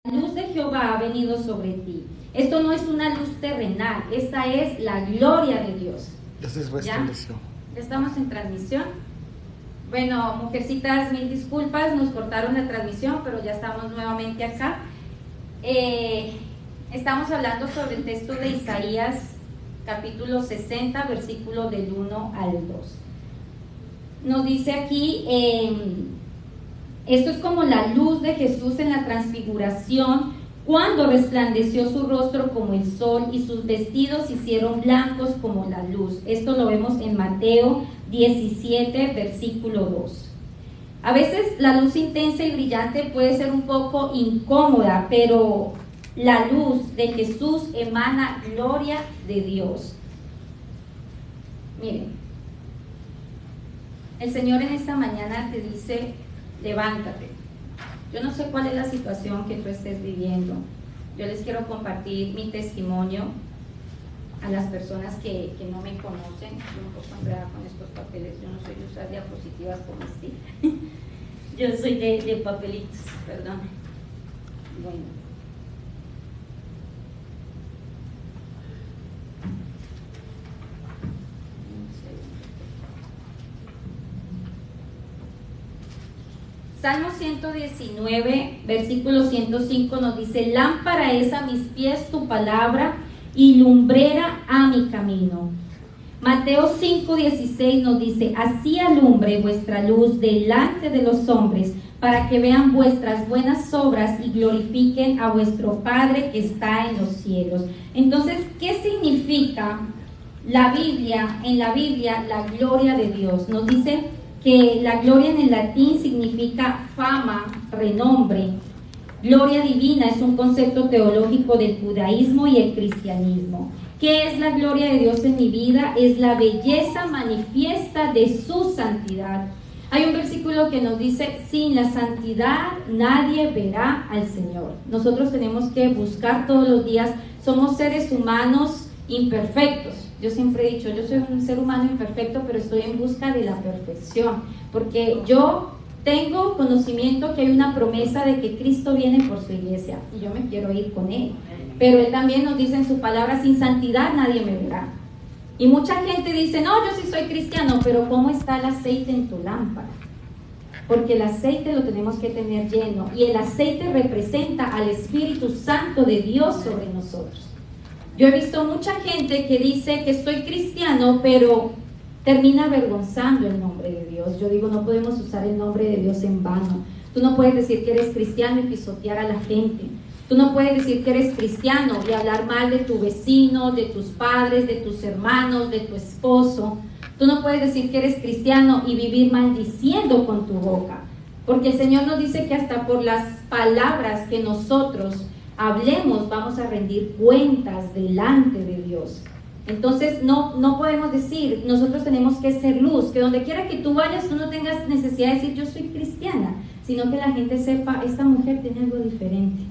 La luz de Jehová ha venido sobre ti. Esto no es una luz terrenal, esta es la gloria de Dios. ¿Ya? ¿Estamos en transmisión? Bueno, mujercitas, mil disculpas, nos cortaron la transmisión, pero ya estamos nuevamente acá. Estamos hablando sobre el texto de Isaías, capítulo 60, versículo del 1 al 2. Nos dice aquí, esto es como la luz de Jesús en la transfiguración, cuando resplandeció su rostro como el sol y sus vestidos se hicieron blancos como la luz. Esto lo vemos en Mateo 17, versículo 2. A veces la luz intensa y brillante puede ser un poco incómoda, pero la luz de Jesús emana gloria de Dios. Miren, el Señor en esta mañana te dice: levántate. Yo no sé cuál es la situación que tú estés viviendo. Yo les quiero compartir mi testimonio a las personas que no me conocen. Estoy un poco enredada con estos papeles. Yo no soy de usar diapositivas como Steve. Yo soy de papelitos, perdón. Bueno. Salmo 119, versículo 105 nos dice: lámpara es a mis pies tu palabra y lumbrera a mi camino. Mateo 5:16 nos dice: así alumbre vuestra luz delante de los hombres, para que vean vuestras buenas obras y glorifiquen a vuestro Padre que está en los cielos. Entonces, ¿qué significa la Biblia? En la Biblia, la gloria de Dios. Nos dice que la gloria en el latín significa fama, renombre. Gloria divina es un concepto teológico del judaísmo y el cristianismo. ¿Qué es la gloria de Dios en mi vida? Es la belleza manifiesta de su santidad. Hay un versículo que nos dice: sin la santidad nadie verá al Señor. Nosotros tenemos que buscar todos los días. Somos seres humanos imperfectos. Yo siempre he dicho, yo soy un ser humano imperfecto, pero estoy en busca de la perfección, porque yo tengo conocimiento que hay una promesa de que Cristo viene por su iglesia y yo me quiero ir con Él, pero Él también nos dice en su palabra: sin santidad nadie me verá. Y mucha gente dice: no, yo sí soy cristiano, pero ¿cómo está el aceite en tu lámpara? Porque el aceite lo tenemos que tener lleno, y el aceite representa al Espíritu Santo de Dios sobre nosotros. Yo he visto mucha gente que dice que soy cristiano, pero termina avergonzando el nombre de Dios. Yo digo, no podemos usar el nombre de Dios en vano. Tú no puedes decir que eres cristiano y pisotear a la gente. Tú no puedes decir que eres cristiano y hablar mal de tu vecino, de tus padres, de tus hermanos, de tu esposo. Tú no puedes decir que eres cristiano y vivir maldiciendo con tu boca. Porque el Señor nos dice que hasta por las palabras que nosotros hablemos vamos a rendir cuentas delante de Dios. Entonces no podemos decir, nosotros tenemos que ser luz, que donde quiera que tú vayas tú no tengas necesidad de decir yo soy cristiana, sino que la gente sepa: esta mujer tiene algo diferente,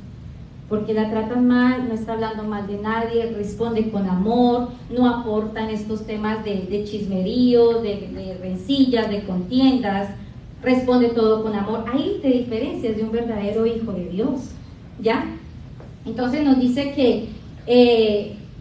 porque la tratan mal, no está hablando mal de nadie, responde con amor, no aporta en estos temas de chismerío, de rencillas, de contiendas, responde todo con amor. Ahí te diferencias de un verdadero hijo de Dios, ¿ya? Entonces nos dice que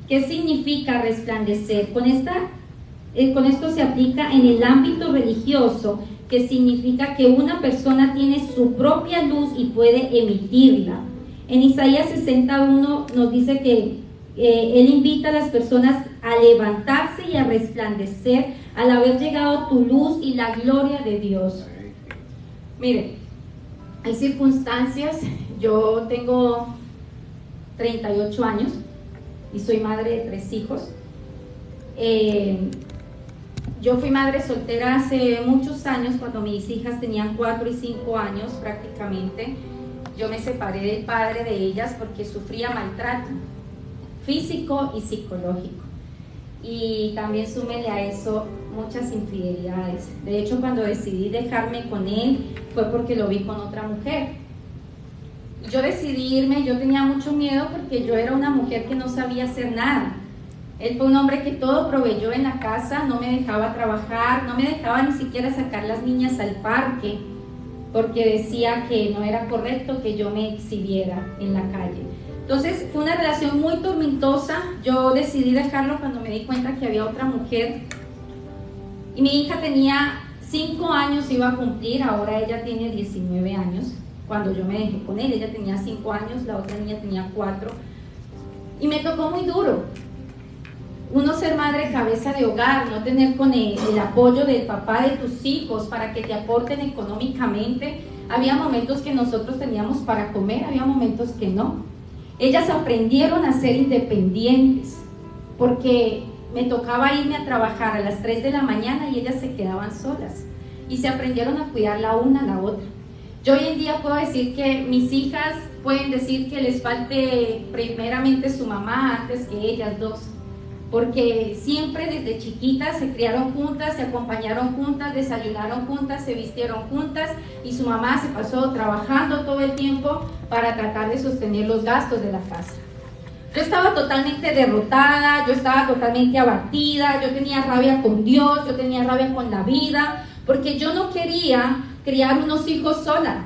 ¿qué significa resplandecer? Con esto se aplica en el ámbito religioso, que significa que una persona tiene su propia luz y puede emitirla. En Isaías 61 nos dice que Él invita a las personas a levantarse y a resplandecer al haber llegado tu luz y la gloria de Dios. Miren, hay circunstancias. Yo tengo 38 años y soy madre de 3 hijos. Yo fui madre soltera hace muchos años, cuando mis hijas tenían 4 y 5 años prácticamente. Yo me separé del padre de ellas porque sufría maltrato físico y psicológico. Y también súmele a eso muchas infidelidades. De hecho, cuando decidí dejarme con él fue porque lo vi con otra mujer. Yo decidí irme, yo tenía mucho miedo porque yo era una mujer que no sabía hacer nada. Él fue un hombre que todo proveyó en la casa, no me dejaba trabajar, no me dejaba ni siquiera sacar las niñas al parque. porque decía que no era correcto que yo me exhibiera en la calle. Entonces fue una relación muy tormentosa. Yo decidí dejarlo cuando me di cuenta que había otra mujer. Y mi hija tenía 5 años, iba a cumplir, ahora ella tiene 19 años. Cuando yo me dejé con él, ella tenía 5 años, la otra niña tenía 4. Y me tocó muy duro. Uno ser madre cabeza de hogar, no tener con el apoyo del papá de tus hijos para que te aporten económicamente. Había momentos que nosotros teníamos para comer, había momentos que no. Ellas aprendieron a ser independientes, porque me tocaba irme a trabajar a las 3 de la mañana y ellas se quedaban solas. Y se aprendieron a cuidar la una a la otra. Yo hoy en día puedo decir que mis hijas pueden decir que les falte primeramente su mamá antes que ellas dos, porque siempre desde chiquitas se criaron juntas, se acompañaron juntas, desayunaron juntas, se vistieron juntas, y su mamá se pasó trabajando todo el tiempo para tratar de sostener los gastos de la casa. Yo estaba totalmente derrotada, yo estaba totalmente abatida, yo tenía rabia con Dios, yo tenía rabia con la vida, porque yo no quería criar unos hijos sola,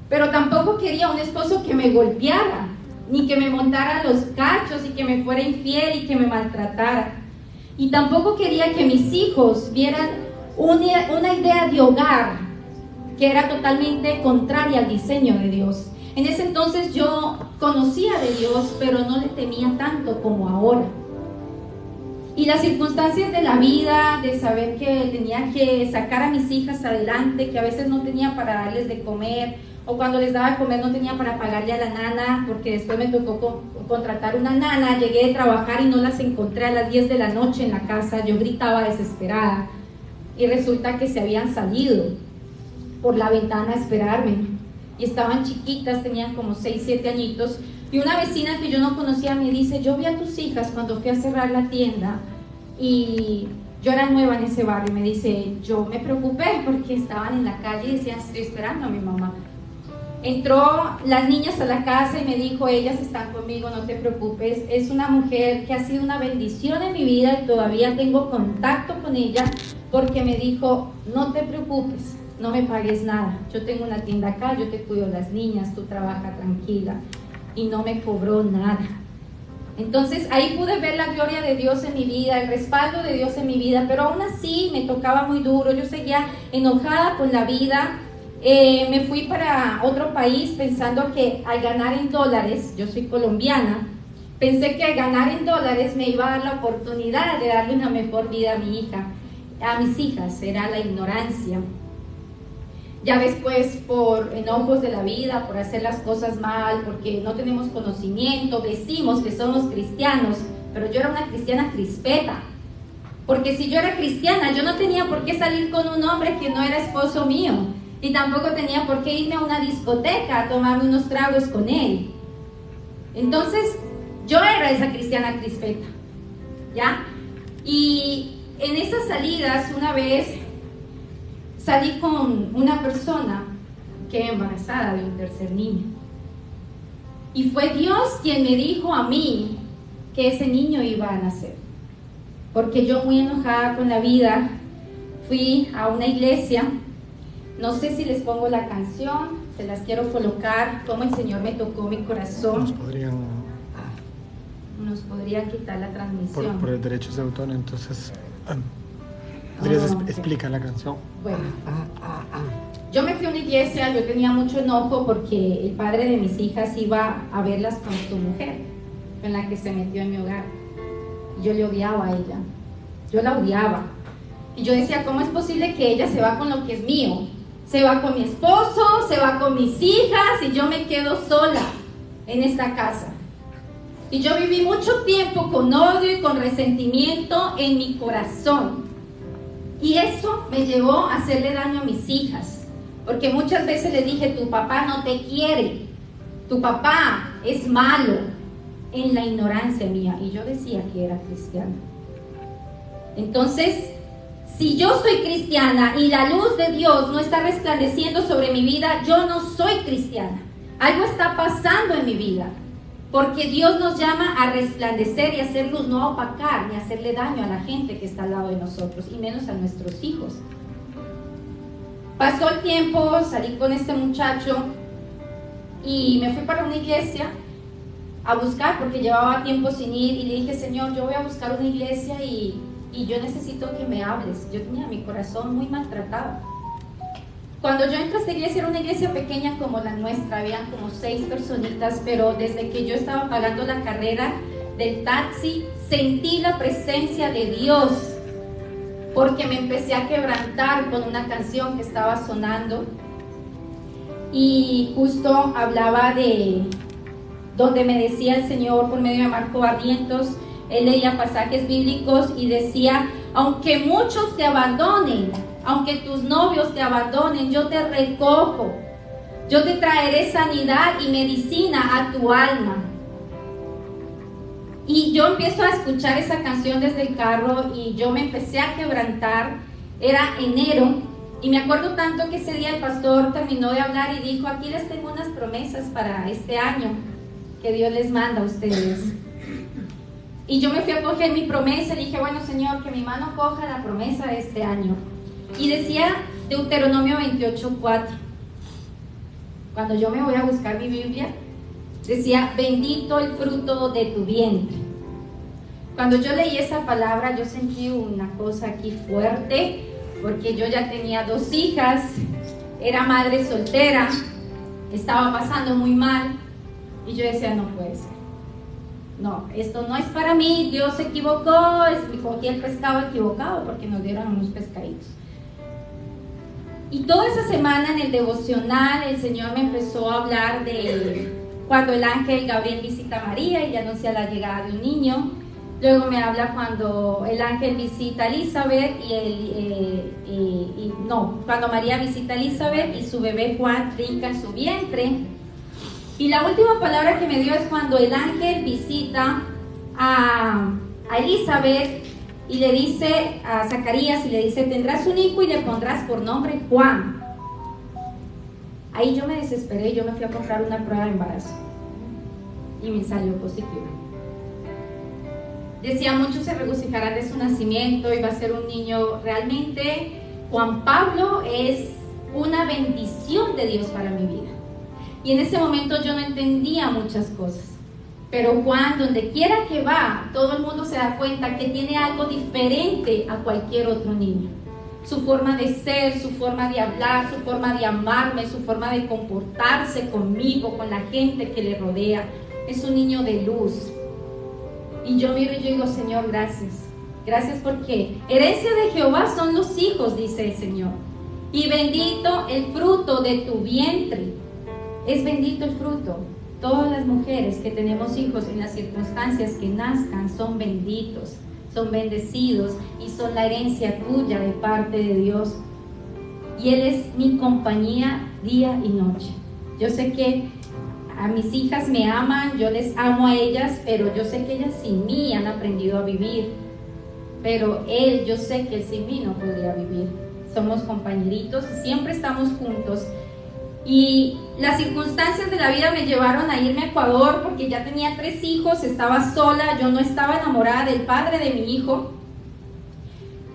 pero tampoco quería un esposo que me golpeara, ni que me montara los cachos y que me fuera infiel y que me maltratara. Y tampoco quería que mis hijos vieran una idea de hogar que era totalmente contraria al diseño de Dios. En ese entonces yo conocía de Dios, pero no le temía tanto como ahora. Y las circunstancias de la vida, de saber que tenía que sacar a mis hijas adelante, que a veces no tenía para darles de comer, o cuando les daba de comer no tenía para pagarle a la nana, porque después me tocó contratar una nana. Llegué de trabajar y no las encontré a las 10 de la noche en la casa. Yo gritaba desesperada y resulta que se habían salido por la ventana a esperarme y estaban chiquitas, tenían como 6, 7 añitos. Y una vecina que yo no conocía me dice: yo vi a tus hijas cuando fui a cerrar la tienda, y yo era nueva en ese barrio, y me dice, yo me preocupé porque estaban en la calle y decían, estoy esperando a mi mamá. Entró las niñas a la casa y me dijo, ellas están conmigo, no te preocupes. Es una mujer que ha sido una bendición en mi vida y todavía tengo contacto con ella, porque me dijo, no te preocupes, no me pagues nada, yo tengo una tienda acá, yo te cuido las niñas, tú trabaja tranquila. Y no me cobró nada. Entonces ahí pude ver la gloria de Dios en mi vida, el respaldo de Dios en mi vida, pero aún así me tocaba muy duro. Yo seguía enojada con la vida. Me fui para otro país pensando que al ganar en dólares, yo soy colombiana, pensé que al ganar en dólares me iba a dar la oportunidad de darle una mejor vida a mi hija, a mis hijas. Era la ignorancia. Ya después, por enojos de la vida, por hacer las cosas mal, porque no tenemos conocimiento, decimos que somos cristianos, pero yo era una cristiana crispeta, porque si yo era cristiana, yo no tenía por qué salir con un hombre que no era esposo mío, y tampoco tenía por qué irme a una discoteca a tomarme unos tragos con él. Entonces, yo era esa cristiana crispeta, ¿ya? Y en esas salidas, una vez salí con una persona que embarazada de un tercer niño. Y fue Dios quien me dijo a mí que ese niño iba a nacer. Porque yo, muy enojada con la vida, fui a una iglesia. No sé si les pongo la canción, se las quiero colocar, cómo el Señor me tocó mi corazón. Nos podría quitar la transmisión. Por el derechos de autor, entonces... explica la canción. Bueno, yo me fui a una iglesia, yo tenía mucho enojo porque el padre de mis hijas iba a verlas con su mujer, con la que se metió en mi hogar. Yo le odiaba a ella, yo la odiaba. Y yo decía, ¿cómo es posible que ella se va con lo que es mío? Se va con mi esposo, se va con mis hijas, y yo me quedo sola en esta casa. Y yo viví mucho tiempo con odio y con resentimiento en mi corazón. Y eso me llevó a hacerle daño a mis hijas, porque muchas veces les dije, tu papá no te quiere, tu papá es malo, en la ignorancia mía, y yo decía que era cristiana. Entonces, si yo soy cristiana y la luz de Dios no está resplandeciendo sobre mi vida, yo no soy cristiana. Algo está pasando en mi vida, porque Dios nos llama a resplandecer y hacer luz, no a opacar ni a hacerle daño a la gente que está al lado de nosotros, y menos a nuestros hijos. Pasó el tiempo, salí con este muchacho y me fui para una iglesia a buscar, porque llevaba tiempo sin ir, y le dije: Señor, yo voy a buscar una iglesia y yo necesito que me hables. Yo tenía mi corazón muy maltratado. Cuando yo entré a esta iglesia, era una iglesia pequeña como la nuestra, habían como 6 personitas, pero desde que yo estaba pagando la carrera del taxi, sentí la presencia de Dios, porque me empecé a quebrantar con una canción que estaba sonando, y justo hablaba de donde me decía el Señor por medio de Marco Barrientos. Él leía pasajes bíblicos y decía: aunque muchos te abandonen, aunque tus novios te abandonen, yo te recojo, yo te traeré sanidad y medicina a tu alma. Y yo empiezo a escuchar esa canción desde el carro y yo me empecé a quebrantar. Era enero y me acuerdo tanto que ese día el pastor terminó de hablar y dijo: aquí les tengo unas promesas para este año que Dios les manda a ustedes. Y yo me fui a coger mi promesa y dije: bueno, Señor, que mi mano coja la promesa de este año. Y decía Deuteronomio 28:4. Cuando yo me voy a buscar mi Biblia, decía: bendito el fruto de tu vientre. Cuando yo leí esa palabra, yo sentí una cosa aquí fuerte, porque yo ya tenía 2 hijas, era madre soltera, estaba pasando muy mal, y yo decía: no puede ser, no, esto no es para mí, Dios se equivocó, cogí el pescado equivocado, porque nos dieron unos pescaditos. Y toda esa semana en el devocional el Señor me empezó a hablar de cuando el ángel Gabriel visita a María y le anuncia la llegada de un niño. Luego me habla cuando el ángel visita a Elizabeth cuando María visita a Elizabeth y su bebé Juan trinca en su vientre. Y la última palabra que me dio es cuando el ángel visita a Elizabeth y le dice a Zacarías, y le dice: tendrás un hijo y le pondrás por nombre Juan. Ahí yo me desesperé, yo me fui a comprar una prueba de embarazo y me salió positiva. Decía: muchos se regocijarán de su nacimiento y va a ser un niño. Realmente Juan Pablo es una bendición de Dios para mi vida. Y en ese momento yo no entendía muchas cosas. Pero Juan, donde quiera que va, todo el mundo se da cuenta que tiene algo diferente a cualquier otro niño. Su forma de ser, su forma de hablar, su forma de amarme, su forma de comportarse conmigo, con la gente que le rodea. Es un niño de luz. Y yo miro y yo digo: Señor, gracias. Gracias, porque herencia de Jehová son los hijos, dice el Señor. Y bendito el fruto de tu vientre. Es bendito el fruto. Todas las mujeres que tenemos hijos en las circunstancias que nazcan son benditos, son bendecidos y son la herencia tuya de parte de Dios. Y Él es mi compañía día y noche. Yo sé que a mis hijas me aman, yo les amo a ellas, pero yo sé que ellas sin mí han aprendido a vivir. Pero Él, yo sé que Él sin mí no podría vivir. Somos compañeritos y siempre estamos juntos. Y las circunstancias de la vida me llevaron a irme a Ecuador porque ya tenía 3 hijos, estaba sola, yo no estaba enamorada del padre de mi hijo.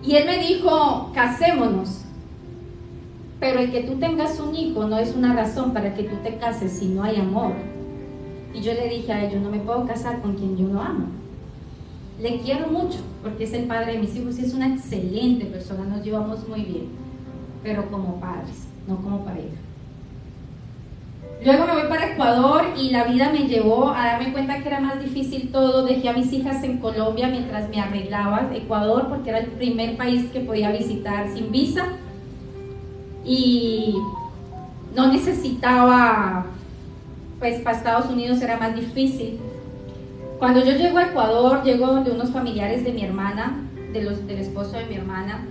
Y él me dijo: casémonos. Pero el que tú tengas un hijo no es una razón para que tú te cases si no hay amor. Y yo le dije a él: yo no me puedo casar con quien yo no amo. Le quiero mucho porque es el padre de mis hijos y es una excelente persona, nos llevamos muy bien, pero como padres, no como pareja. Luego me voy para Ecuador y la vida me llevó a darme cuenta que era más difícil todo. Dejé a mis hijas en Colombia mientras me arreglaba. Ecuador, porque era el primer país que podía visitar sin visa y no necesitaba, pues para Estados Unidos era más difícil. Cuando yo llego a Ecuador, llego de unos familiares de mi hermana, del esposo de mi hermana,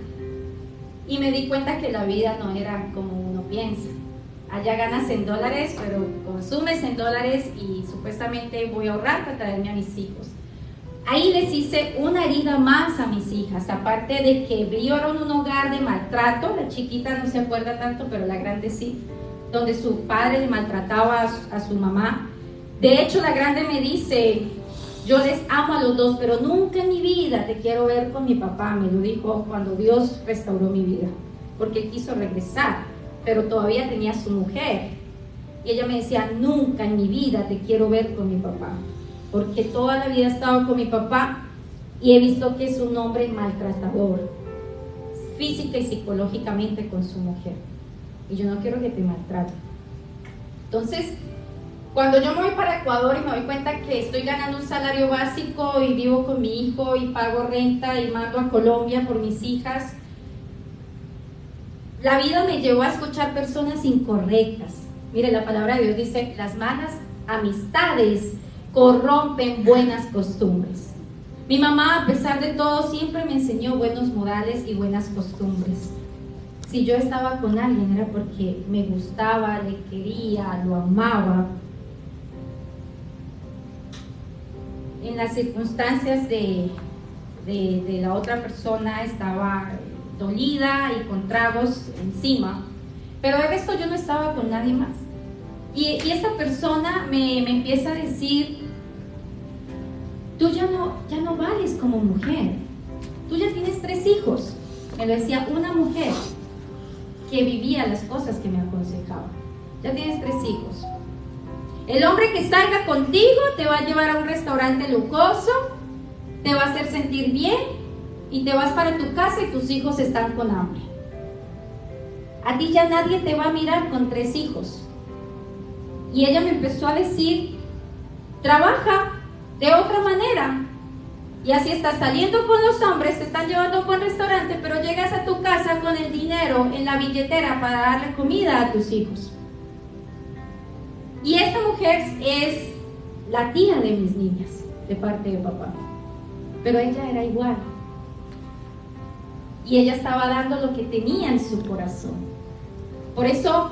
y me di cuenta que la vida no era como uno piensa. Allá ganas en dólares, pero consumes en dólares y supuestamente voy a ahorrar para traerme a mis hijos. Ahí les hice una herida más a mis hijas, aparte de que vivieron un hogar de maltrato. La chiquita no se acuerda tanto, pero la grande sí, donde su padre le maltrataba a su mamá. De hecho, la grande me dice: yo les amo a los 2, pero nunca en mi vida te quiero ver con mi papá. Me lo dijo cuando Dios restauró mi vida, porque él quiso regresar pero todavía tenía su mujer. Y ella me decía, nunca en mi vida te quiero ver con mi papá, porque toda la vida he estado con mi papá y he visto que es un hombre maltratador, física y psicológicamente con su mujer. Y yo no quiero que te maltrate. Entonces, cuando yo me voy para Ecuador y me doy cuenta que estoy ganando un salario básico y vivo con mi hijo y pago renta y mando a Colombia por mis hijas, la vida me llevó a escuchar personas incorrectas. Mire, la palabra de Dios dice, las malas amistades corrompen buenas costumbres. Mi mamá, a pesar de todo, siempre me enseñó buenos modales y buenas costumbres. Si yo estaba con alguien era porque me gustaba, le quería, lo amaba. En las circunstancias de la otra persona estaba dolida y con tragos encima, pero de resto yo no estaba con nadie más. Y esta persona me empieza a decir, tú ya no vales como mujer, tú ya tienes 3 hijos. Me lo decía una mujer que vivía las cosas que me aconsejaba. Ya tienes 3 hijos. El hombre que salga contigo te va a llevar a un restaurante lujoso, te va a hacer sentir bien y te vas para tu casa y tus hijos están con hambre. A ti ya nadie te va a mirar con 3 hijos. Y ella me empezó a decir, trabaja de otra manera. Y así estás saliendo con los hombres, te están llevando a un buen restaurante, pero llegas a tu casa con el dinero en la billetera para darle comida a tus hijos. Y esta mujer es la tía de mis niñas, de parte de papá. Pero ella era igual. Y ella estaba dando lo que tenía en su corazón. Por eso,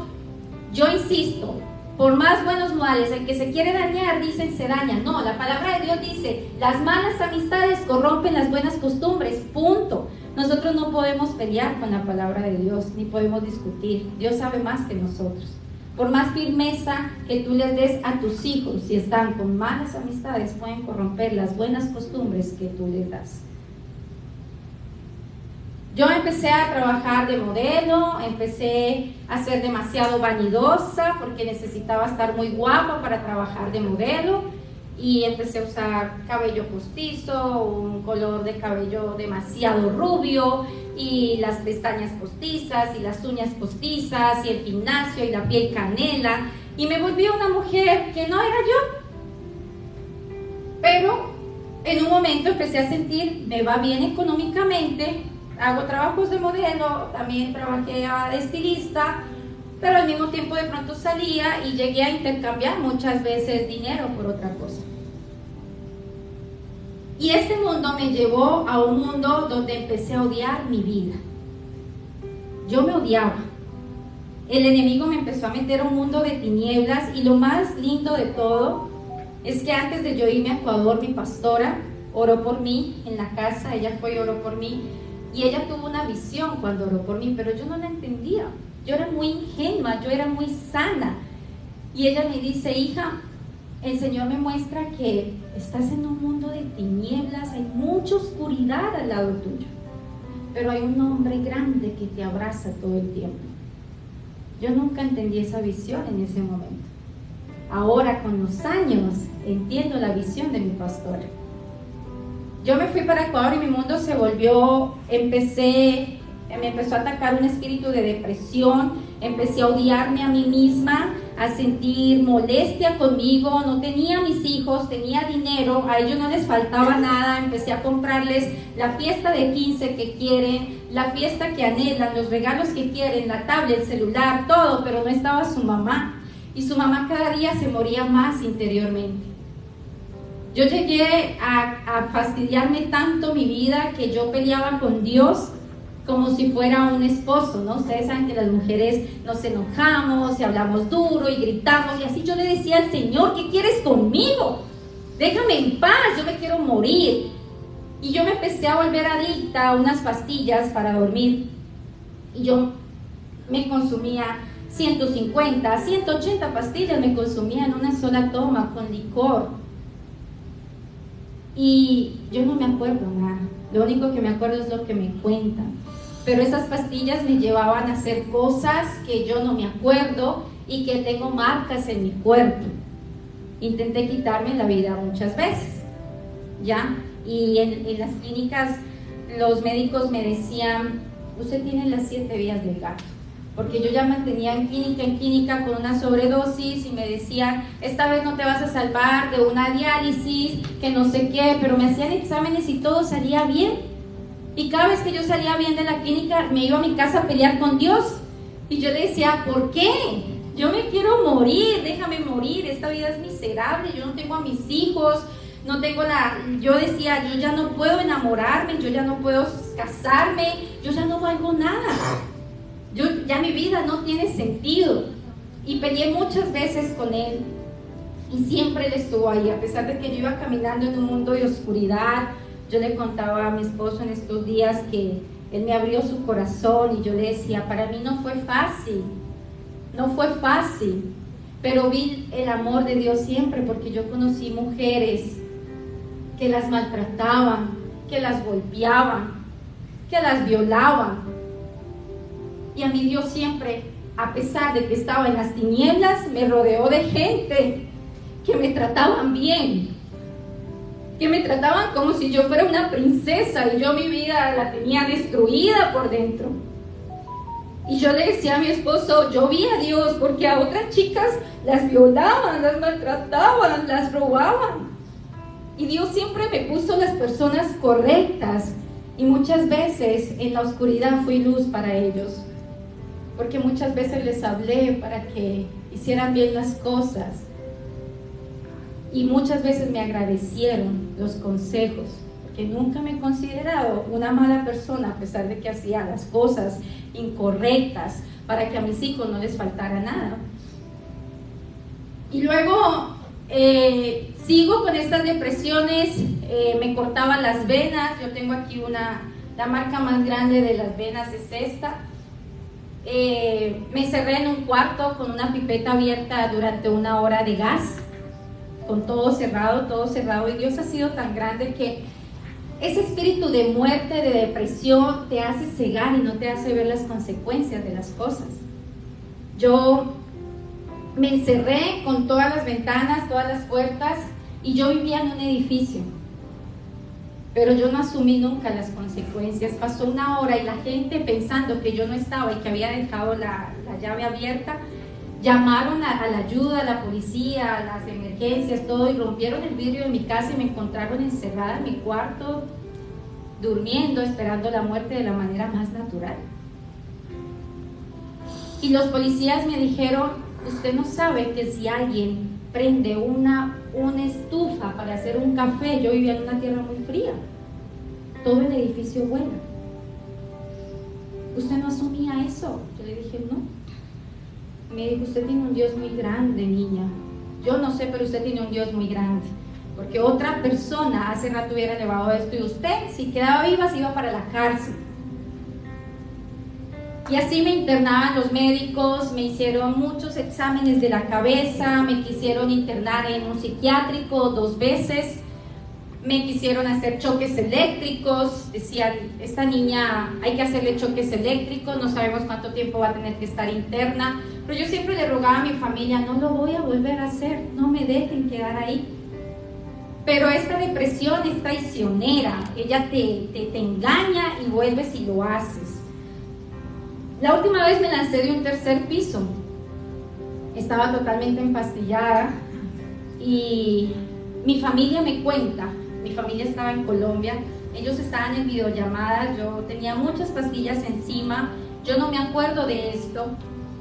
yo insisto, por más buenos modales, el que se quiere dañar, dicen, se daña. No, la palabra de Dios dice, las malas amistades corrompen las buenas costumbres, punto. Nosotros no podemos pelear con la palabra de Dios, ni podemos discutir. Dios sabe más que nosotros. Por más firmeza que tú les des a tus hijos, si están con malas amistades, pueden corromper las buenas costumbres que tú les das. Yo empecé a trabajar de modelo, empecé a ser demasiado vanidosa porque necesitaba estar muy guapa para trabajar de modelo y empecé a usar cabello postizo, un color de cabello demasiado rubio y las pestañas postizas y las uñas postizas y el gimnasio y la piel canela y me volví una mujer que no era yo. Pero en un momento empecé a sentir, me va bien económicamente, hago trabajos de modelo, también trabajé de estilista, pero al mismo tiempo de pronto salía y llegué a intercambiar muchas veces dinero por otra cosa. Y este mundo me llevó a un mundo donde empecé a odiar mi vida. Yo me odiaba. El enemigo me empezó a meter a un mundo de tinieblas y lo más lindo de todo es que antes de yo irme a Ecuador, mi pastora oró por mí en la casa, ella fue y oró por mí. Y ella tuvo una visión cuando oró por mí, pero yo no la entendía. Yo era muy ingenua, yo era muy sana. Y ella me dice, hija, el Señor me muestra que estás en un mundo de tinieblas, hay mucha oscuridad al lado tuyo, pero hay un hombre grande que te abraza todo el tiempo. Yo nunca entendí esa visión en ese momento. Ahora, con los años, entiendo la visión de mi pastora. Yo me fui para Ecuador y mi mundo se volvió, me empezó a atacar un espíritu de depresión, empecé a odiarme a mí misma, a sentir molestia conmigo, no tenía mis hijos, tenía dinero, a ellos no les faltaba nada, empecé a comprarles la fiesta de 15 que quieren, la fiesta que anhelan, los regalos que quieren, la tablet, el celular, todo, pero no estaba su mamá, y su mamá cada día se moría más interiormente. Yo llegué a fastidiarme tanto mi vida que yo peleaba con Dios como si fuera un esposo, ¿no? Ustedes saben que las mujeres nos enojamos y hablamos duro y gritamos y así yo le decía al Señor, ¿qué quieres conmigo? Déjame en paz, yo me quiero morir. Y yo me empecé a volver adicta a unas pastillas para dormir y yo me consumía 150, 180 pastillas me consumía en una sola toma con licor. Y yo no me acuerdo nada, lo único que me acuerdo es lo que me cuentan. pero esas pastillas me llevaban a hacer cosas que yo no me acuerdo y que tengo marcas en mi cuerpo. Intenté quitarme la vida muchas veces, ¿ya? Y en las clínicas los médicos me decían, usted tiene las 7 vías del gato, porque yo ya mantenía en clínica con una sobredosis y me decían, esta vez no te vas a salvar de una diálisis, que no sé qué, pero me hacían exámenes y todo salía bien. Y cada vez que yo salía bien de la clínica, me iba a mi casa a pelear con Dios. Y yo le decía, ¿por qué? Yo me quiero morir, déjame morir, esta vida es miserable, yo no tengo a mis hijos, no tengo yo decía, yo ya no puedo enamorarme, yo ya no puedo casarme, yo ya no valgo nada, ya mi vida no tiene sentido. Y peleé muchas veces con él y siempre él estuvo ahí, a pesar de que yo iba caminando en un mundo de oscuridad. Yo le contaba a mi esposo en estos días que él me abrió su corazón y yo le decía, para mí no fue fácil, pero vi el amor de Dios siempre, porque yo conocí mujeres que las maltrataban, que las golpeaban, que las violaban. Y a mí Dios siempre, a pesar de que estaba en las tinieblas, me rodeó de gente que me trataban bien, que me trataban como si yo fuera una princesa y yo mi vida la tenía destruida por dentro. Y yo le decía a mi esposo, yo vi a Dios porque a otras chicas las violaban, las maltrataban, las robaban. Y Dios siempre me puso las personas correctas y muchas veces en la oscuridad fui luz para ellos. Porque muchas veces les hablé para que hicieran bien las cosas. Y muchas veces me agradecieron los consejos, porque nunca me he considerado una mala persona a pesar de que hacía las cosas incorrectas para que a mis hijos no les faltara nada. Y luego sigo con estas depresiones, me cortaban las venas. Yo tengo aquí la marca más grande de las venas es esta. Me encerré en un cuarto con una pipeta abierta durante 1 hora de gas, con todo cerrado, y Dios ha sido tan grande que ese espíritu de muerte, de depresión, te hace cegar y no te hace ver las consecuencias de las cosas. Yo me encerré con todas las ventanas, todas las puertas, y yo vivía en un edificio, pero yo no asumí nunca las consecuencias. Pasó 1 hora y la gente, pensando que yo no estaba y que había dejado la llave abierta, llamaron a la ayuda, a la policía, a las emergencias, todo, y rompieron el vidrio de mi casa y me encontraron encerrada en mi cuarto, durmiendo, esperando la muerte de la manera más natural. Y los policías me dijeron, usted no sabe que si alguien prende una estufa para hacer un café, yo vivía en una tierra muy fría, todo el edificio huele. ¿Usted no asumía eso? Yo le dije, no. Me dijo, usted tiene un Dios muy grande, niña. Yo no sé, pero usted tiene un Dios muy grande. Porque otra persona hace rato hubiera llevado esto y usted, si quedaba viva, se iba para la cárcel. Y así me internaban los médicos, me hicieron muchos exámenes de la cabeza, me quisieron internar en un psiquiátrico 2 veces, me quisieron hacer choques eléctricos, decían, esta niña hay que hacerle choques eléctricos, no sabemos cuánto tiempo va a tener que estar interna, pero yo siempre le rogaba a mi familia, no lo voy a volver a hacer, no me dejen quedar ahí. Pero esta depresión es traicionera, ella te engaña y vuelves y lo haces. La última vez me lancé de un 3er piso, estaba totalmente empastillada y mi familia me cuenta, mi familia estaba en Colombia, ellos estaban en videollamadas, yo tenía muchas pastillas encima, yo no me acuerdo de esto,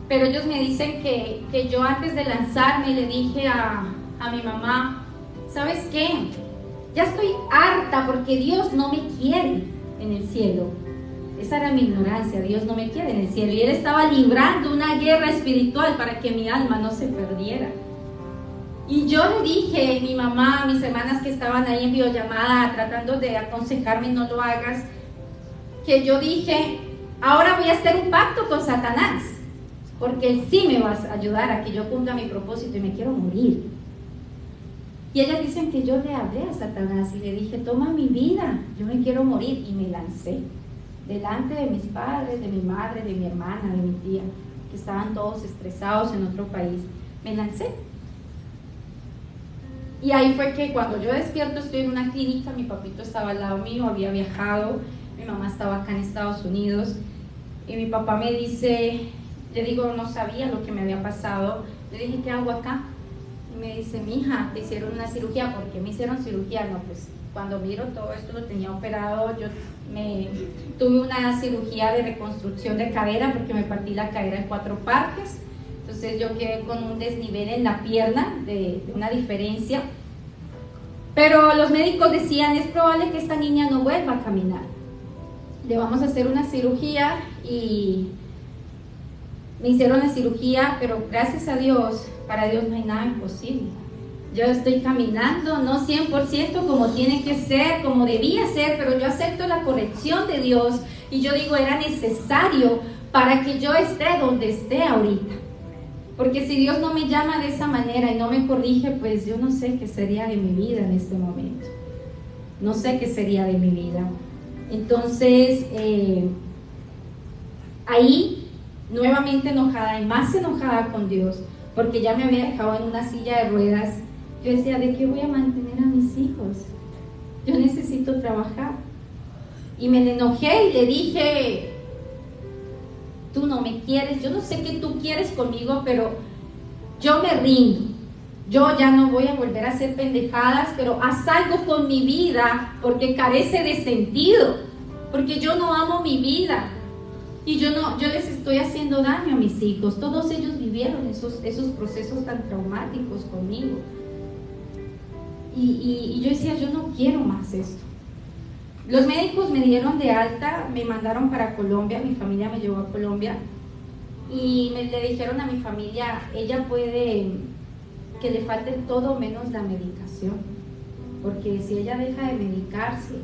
pero ellos me dicen que yo antes de lanzarme le dije a mi mamá, ¿sabes qué? Ya estoy harta porque Dios no me quiere en el cielo. Esa era mi ignorancia, Dios no me quiere en el cielo. Y Él estaba librando una guerra espiritual para que mi alma no se perdiera. Y yo le dije, mi mamá, mis hermanas que estaban ahí en videollamada tratando de aconsejarme, no lo hagas, que yo dije, ahora voy a hacer un pacto con Satanás, porque Él sí me va a ayudar a que yo cumpla mi propósito y me quiero morir. Y ellas dicen que yo le hablé a Satanás y le dije, toma mi vida, yo me quiero morir, y me lancé. delante de mis padres, de mi madre, de mi hermana, de mi tía, que estaban todos estresados en otro país, me lancé. Y ahí fue que cuando yo despierto estoy en una clínica, mi papito estaba al lado mío, había viajado, mi mamá estaba acá en Estados Unidos, y mi papá me dice, le digo, no sabía lo que me había pasado, le dije, ¿qué hago acá? Y me dice, mija, te hicieron una cirugía. ¿Por qué me hicieron cirugía? No, pues cuando miro todo esto lo tenía operado, yo tuve una cirugía de reconstrucción de cadera porque me partí la cadera en 4 partes. Entonces yo quedé con un desnivel en la pierna, de una diferencia. Pero los médicos decían, es probable que esta niña no vuelva a caminar. Le vamos a hacer una cirugía y me hicieron la cirugía, pero gracias a Dios, para Dios no hay nada imposible. Yo estoy caminando, no 100% como tiene que ser, como debía ser, pero yo acepto la corrección de Dios y yo digo, era necesario para que yo esté donde esté ahorita. Porque si Dios no me llama de esa manera y no me corrige, pues yo no sé qué sería de mi vida en este momento. No sé qué sería de mi vida. Entonces, ahí, nuevamente enojada y más enojada con Dios, porque ya me había dejado en una silla de ruedas. Yo decía, ¿de qué voy a mantener a mis hijos? Yo necesito trabajar. Y me enojé y le dije, tú no me quieres, yo no sé qué tú quieres conmigo, pero yo me rindo. Yo ya no voy a volver a hacer pendejadas, pero haz algo con mi vida, porque carece de sentido, porque yo no amo mi vida. Y yo les estoy haciendo daño a mis hijos. Todos ellos vivieron esos procesos tan traumáticos conmigo. Y yo decía, yo no quiero más esto. Los médicos me dieron de alta, me mandaron para Colombia, mi familia me llevó a Colombia y le dijeron a mi familia, ella puede que le falte todo menos la medicación, porque si ella deja de medicarse,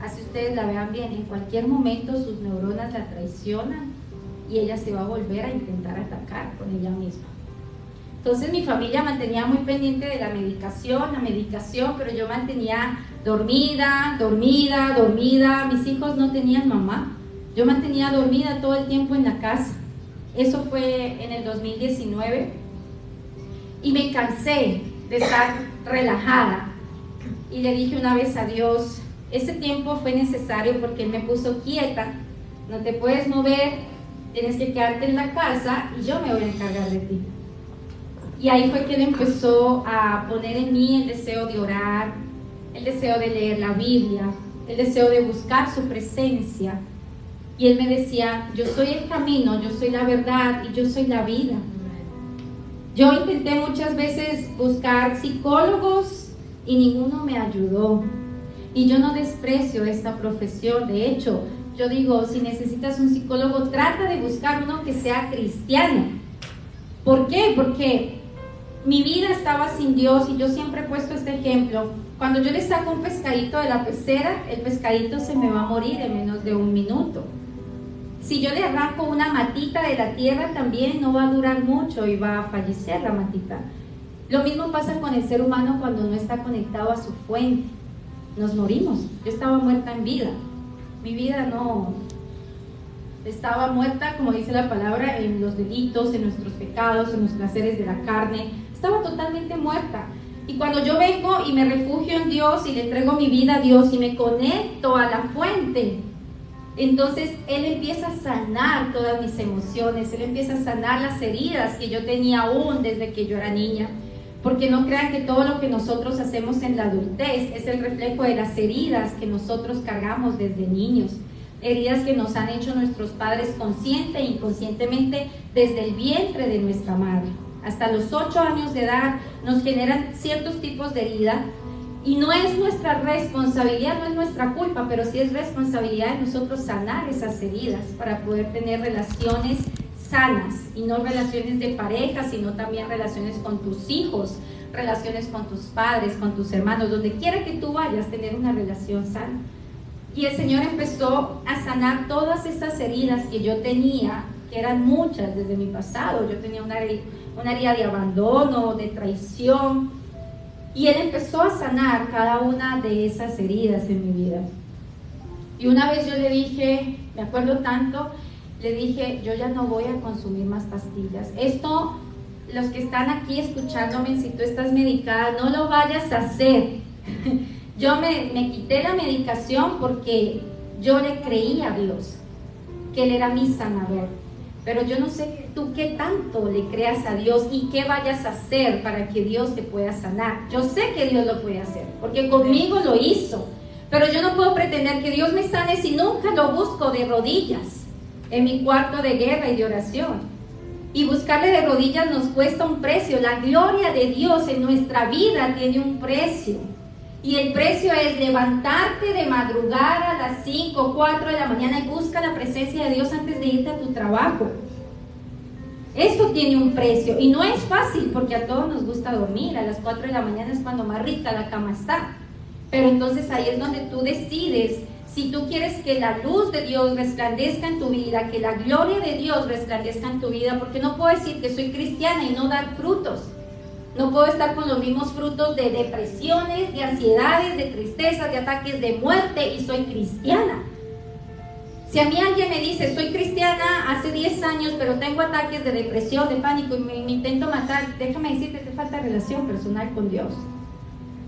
así ustedes la vean bien, en cualquier momento sus neuronas la traicionan y ella se va a volver a intentar atacar con ella misma. Entonces mi familia mantenía muy pendiente de la medicación, pero yo mantenía dormida, mis hijos no tenían mamá, yo mantenía dormida todo el tiempo en la casa. Eso fue en el 2019 y me cansé de estar relajada y le dije una vez a Dios, ese tiempo fue necesario porque Él me puso quieta, no te puedes mover, tienes que quedarte en la casa y yo me voy a encargar de ti. Y ahí fue que Él empezó a poner en mí el deseo de orar, el deseo de leer la Biblia, el deseo de buscar su presencia. Y Él me decía, yo soy el camino, yo soy la verdad y yo soy la vida. Yo intenté muchas veces buscar psicólogos y ninguno me ayudó. Y yo no desprecio esta profesión, de hecho, yo digo, si necesitas un psicólogo, trata de buscar uno que sea cristiano. ¿Por qué? Porque mi vida estaba sin Dios y yo siempre he puesto este ejemplo. Cuando yo le saco un pescadito de la pecera, el pescadito se me va a morir en menos de 1 minuto. Si yo le arranco una matita de la tierra, también no va a durar mucho y va a fallecer la matita. Lo mismo pasa con el ser humano cuando no está conectado a su fuente. Nos morimos. Yo estaba muerta en vida. Mi vida no estaba muerta, como dice la palabra, en los delitos, en nuestros pecados, en los placeres de la carne. Estaba totalmente muerta. Y cuando yo vengo y me refugio en Dios y le entrego mi vida a Dios y me conecto a la fuente, entonces Él empieza a sanar todas mis emociones, Él empieza a sanar las heridas que yo tenía aún desde que yo era niña. Porque no crean que todo lo que nosotros hacemos en la adultez es el reflejo de las heridas que nosotros cargamos desde niños. Heridas que nos han hecho nuestros padres consciente e inconscientemente desde el vientre de nuestra madre. Hasta los 8 años de edad nos generan ciertos tipos de herida y no es nuestra responsabilidad, no es nuestra culpa, pero sí es responsabilidad de nosotros sanar esas heridas para poder tener relaciones sanas y no relaciones de pareja, sino también relaciones con tus hijos, relaciones con tus padres, con tus hermanos, donde quiera que tú vayas, tener una relación sana. Y el Señor empezó a sanar todas esas heridas que yo tenía, que eran muchas desde mi pasado. Yo tenía una herida de abandono, de traición, y Él empezó a sanar cada una de esas heridas en mi vida. Y una vez yo le dije, me acuerdo tanto, le dije, yo ya no voy a consumir más pastillas. Esto, los que están aquí escuchándome, si tú estás medicada, no lo vayas a hacer. Yo me quité la medicación porque yo le creí a Dios, que Él era mi sanador. Pero yo no sé tú qué tanto le creas a Dios y qué vayas a hacer para que Dios te pueda sanar. Yo sé que Dios lo puede hacer, porque conmigo lo hizo. Pero yo no puedo pretender que Dios me sane si nunca lo busco de rodillas en mi cuarto de guerra y de oración. Y buscarle de rodillas nos cuesta un precio. La gloria de Dios en nuestra vida tiene un precio. Y el precio es levantarte de madrugada a las 5 o 4 de la mañana y busca la presencia de Dios antes de irte a tu trabajo. Eso tiene un precio y no es fácil porque a todos nos gusta dormir. A las 4 de la mañana es cuando más rica la cama está. Pero entonces ahí es donde tú decides si tú quieres que la luz de Dios resplandezca en tu vida, que la gloria de Dios resplandezca en tu vida, porque no puedo decir que soy cristiana y no dar frutos. No puedo estar con los mismos frutos de depresiones, de ansiedades, de tristezas, de ataques de muerte y soy cristiana. Si a mí alguien me dice, soy cristiana hace 10 años, pero tengo ataques de depresión, de pánico y me intento matar, déjame decirte, te falta relación personal con Dios.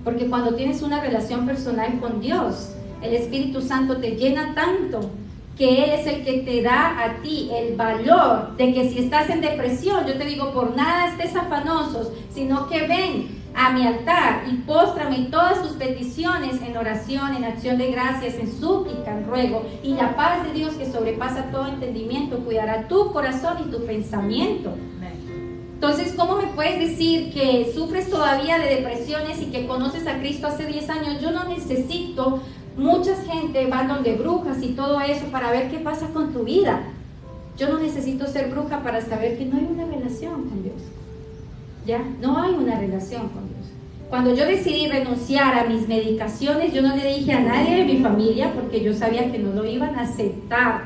Porque cuando tienes una relación personal con Dios, el Espíritu Santo te llena tanto que Él es el que te da a ti el valor de que si estás en depresión, yo te digo, por nada estés afanosos, sino que ven a mi altar y póstrame todas tus peticiones en oración, en acción de gracias, en súplica, en ruego, y la paz de Dios que sobrepasa todo entendimiento cuidará tu corazón y tu pensamiento. Entonces, ¿cómo me puedes decir que sufres todavía de depresiones y que conoces a Cristo hace 10 años? Yo no necesito. Mucha gente va donde brujas y todo eso para ver qué pasa con tu vida. Yo no necesito ser bruja para saber que no hay una relación con Dios. ¿Ya? No hay una relación con Dios. Cuando yo decidí renunciar a mis medicaciones, yo no le dije a nadie de mi familia porque yo sabía que no lo iban a aceptar.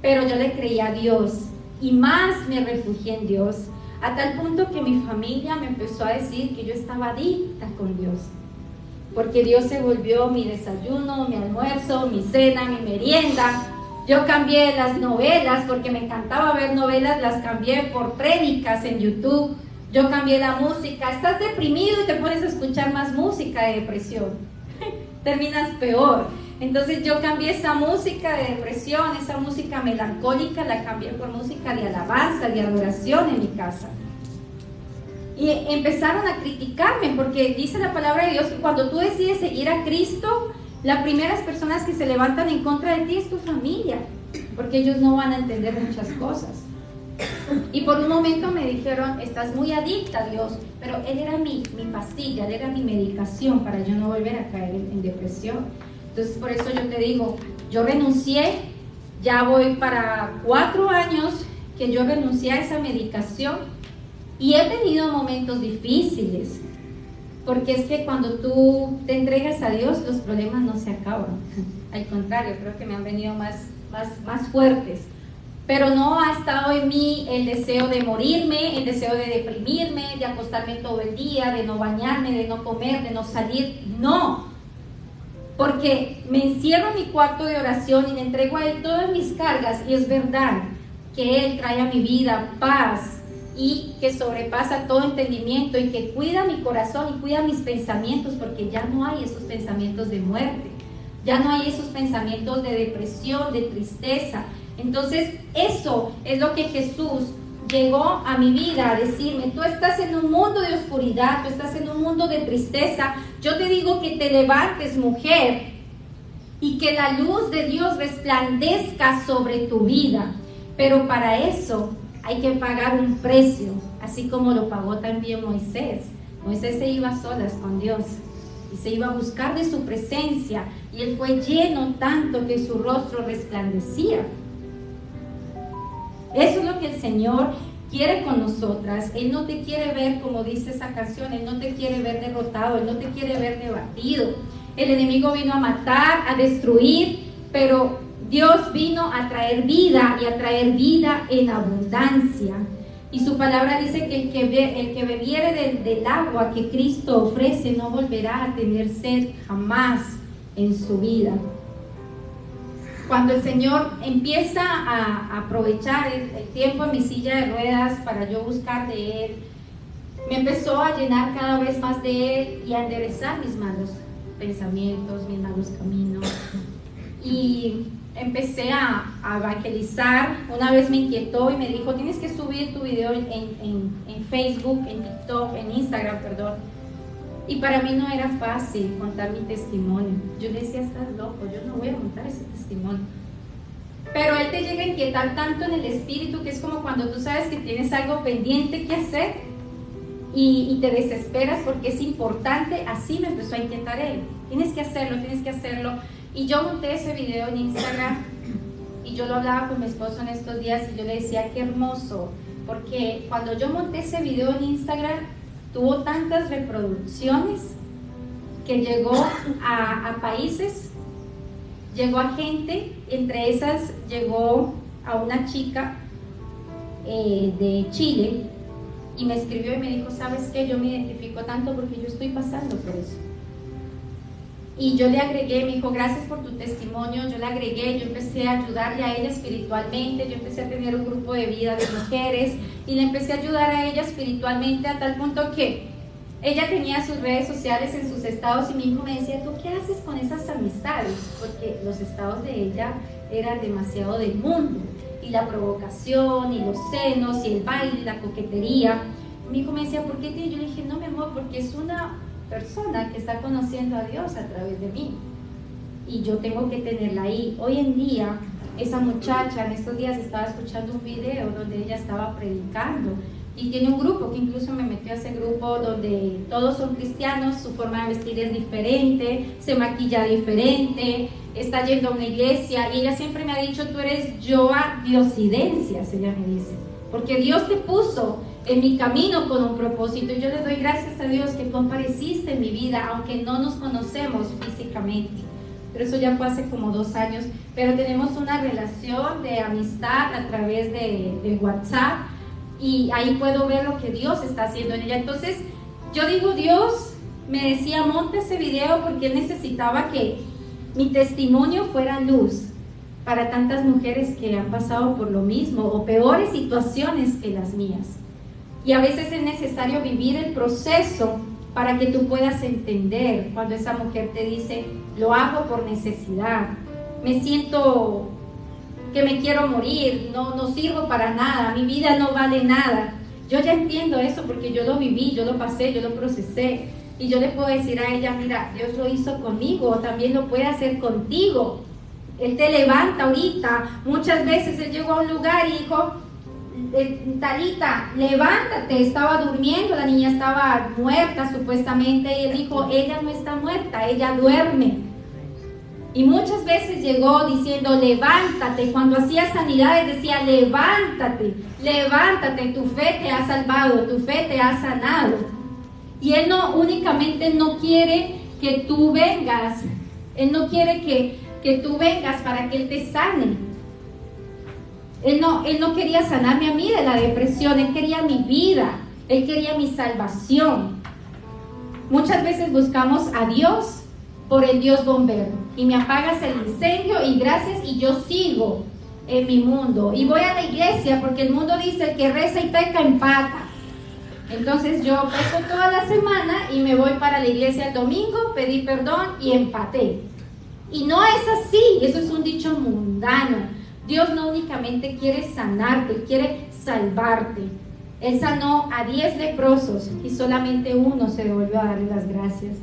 Pero yo le creí a Dios y más me refugié en Dios, a tal punto que mi familia me empezó a decir que yo estaba adicta con Dios. Porque Dios se volvió mi desayuno, mi almuerzo, mi cena, mi merienda. Yo cambié las novelas, porque me encantaba ver novelas, las cambié por prédicas en YouTube. Yo cambié la música. Estás deprimido y te pones a escuchar más música de depresión. Terminas peor. Entonces yo cambié esa música de depresión, esa música melancólica, la cambié por música de alabanza, de adoración en mi casa. Y empezaron a criticarme porque dice la palabra de Dios que cuando tú decides seguir a Cristo, las primeras personas que se levantan en contra de ti es tu familia, porque ellos no van a entender muchas cosas. Y por un momento me dijeron, estás muy adicta a Dios, pero Él era mi pastilla, Él era mi medicación para yo no volver a caer en depresión. Entonces por eso yo te digo, yo renuncié, ya voy para 4 años que yo renuncié a esa medicación. Y he tenido momentos difíciles, porque es que cuando tú te entregas a Dios, los problemas no se acaban. Al contrario, creo que me han venido más fuertes. Pero no ha estado en mí el deseo de morirme, el deseo de deprimirme, de acostarme todo el día, de no bañarme, de no comer, de no salir. No, porque me encierro en mi cuarto de oración y le entrego a Él todas mis cargas. Y es verdad que Él trae a mi vida paz, y que sobrepasa todo entendimiento y que cuida mi corazón y cuida mis pensamientos, porque ya no hay esos pensamientos de muerte, ya no hay esos pensamientos de depresión, de tristeza. Entonces eso es lo que Jesús llegó a mi vida a decirme, tú estás en un mundo de oscuridad, tú estás en un mundo de tristeza, yo te digo que te levantes, mujer, y que la luz de Dios resplandezca sobre tu vida, pero para eso hay que pagar un precio, así como lo pagó también Moisés. Moisés se iba a solas con Dios y se iba a buscar de su presencia, y él fue lleno tanto que su rostro resplandecía. Eso es lo que el Señor quiere con nosotras. Él no te quiere ver, como dice esa canción, Él no te quiere ver derrotado, Él no te quiere ver debatido. El enemigo vino a matar, a destruir, pero Dios vino a traer vida y a traer vida en abundancia. Y su palabra dice que el que bebiere del agua que Cristo ofrece no volverá a tener sed jamás en su vida. cuando el Señor empieza a aprovechar el tiempo en mi silla de ruedas para yo buscar de Él, me empezó a llenar cada vez más de Él y a enderezar mis malos pensamientos, mis malos caminos. Y empecé a evangelizar. Una vez me inquietó y me dijo, tienes que subir tu video en Facebook, en TikTok, en Instagram, perdón. Y para mí no era fácil contar mi testimonio. Yo le decía, estás loco, yo no voy a contar ese testimonio. Pero Él te llega a inquietar tanto en el espíritu que es como cuando tú sabes que tienes algo pendiente que hacer y te desesperas porque es importante. Así me empezó a inquietar Él. Tienes que hacerlo, tienes que hacerlo. Y yo monté ese video en Instagram y yo lo hablaba con mi esposo en estos días y yo le decía, qué hermoso, porque cuando yo monté ese video en Instagram tuvo tantas reproducciones que llegó a países, llegó a gente, entre esas llegó a una chica de Chile y me escribió y me dijo, ¿sabes qué? Yo me identifico tanto porque yo estoy pasando por eso. Y yo le agregué, me dijo, gracias por tu testimonio, yo le agregué, yo empecé a ayudarle a ella espiritualmente, yo empecé a tener un grupo de vida de mujeres y le empecé a ayudar a ella espiritualmente a tal punto que ella tenía sus redes sociales en sus estados y mi hijo me decía, ¿tú qué haces con esas amistades? Porque los estados de ella eran demasiado del mundo y la provocación y los senos y el baile y la coquetería. Mi hijo me decía, ¿por qué? Yo le dije, no mi amor, porque es una persona que está conociendo a Dios a través de mí y yo tengo que tenerla ahí. Hoy en día esa muchacha en estos días estaba escuchando un video donde ella estaba predicando y tiene un grupo que incluso me metió a ese grupo donde todos son cristianos, su forma de vestir es diferente, se maquilla diferente, está yendo a una iglesia y ella siempre me ha dicho, tú eres Joa Diosidencias, ella me dice, porque Dios te puso en mi camino con un propósito y yo le doy gracias a Dios que tú apareciste en mi vida, aunque no nos conocemos físicamente, pero eso ya fue hace como 2 años, pero tenemos una relación de amistad a través de WhatsApp y ahí puedo ver lo que Dios está haciendo en ella. Entonces yo digo, Dios me decía, monta ese video porque Él necesitaba que mi testimonio fuera luz para tantas mujeres que han pasado por lo mismo o peores situaciones que las mías. Y a veces es necesario vivir el proceso para que tú puedas entender cuando esa mujer te dice, lo hago por necesidad, me siento que me quiero morir, no sirvo para nada, mi vida no vale nada. Yo ya entiendo eso porque yo lo viví, yo lo pasé, yo lo procesé. Y yo le puedo decir a ella, mira, Dios lo hizo conmigo, también lo puede hacer contigo. Él te levanta ahorita. Muchas veces Él llegó a un lugar y dijo, Talita, levántate, estaba durmiendo, la niña estaba muerta supuestamente y Él dijo, ella no está muerta, ella duerme. Y muchas veces llegó diciendo, levántate. Cuando hacía sanidades decía, levántate, levántate, tu fe te ha salvado, tu fe te ha sanado. Y Él no únicamente no quiere que tú vengas, Él no quiere que tú vengas para que Él te sane. Él no quería sanarme a mí de la depresión, Él quería mi vida, Él quería mi salvación. Muchas veces buscamos a Dios por el Dios bombero y me apagas el incendio y gracias y yo sigo en mi mundo y voy a la iglesia porque el mundo dice el que reza y peca empata. Entonces yo peco toda la semana y me voy para la iglesia el domingo, pedí perdón y empaté. Y no es así, eso es un dicho mundano. Dios no únicamente quiere sanarte, quiere salvarte. Él sanó a 10 leprosos y solamente uno se devolvió a darle las gracias.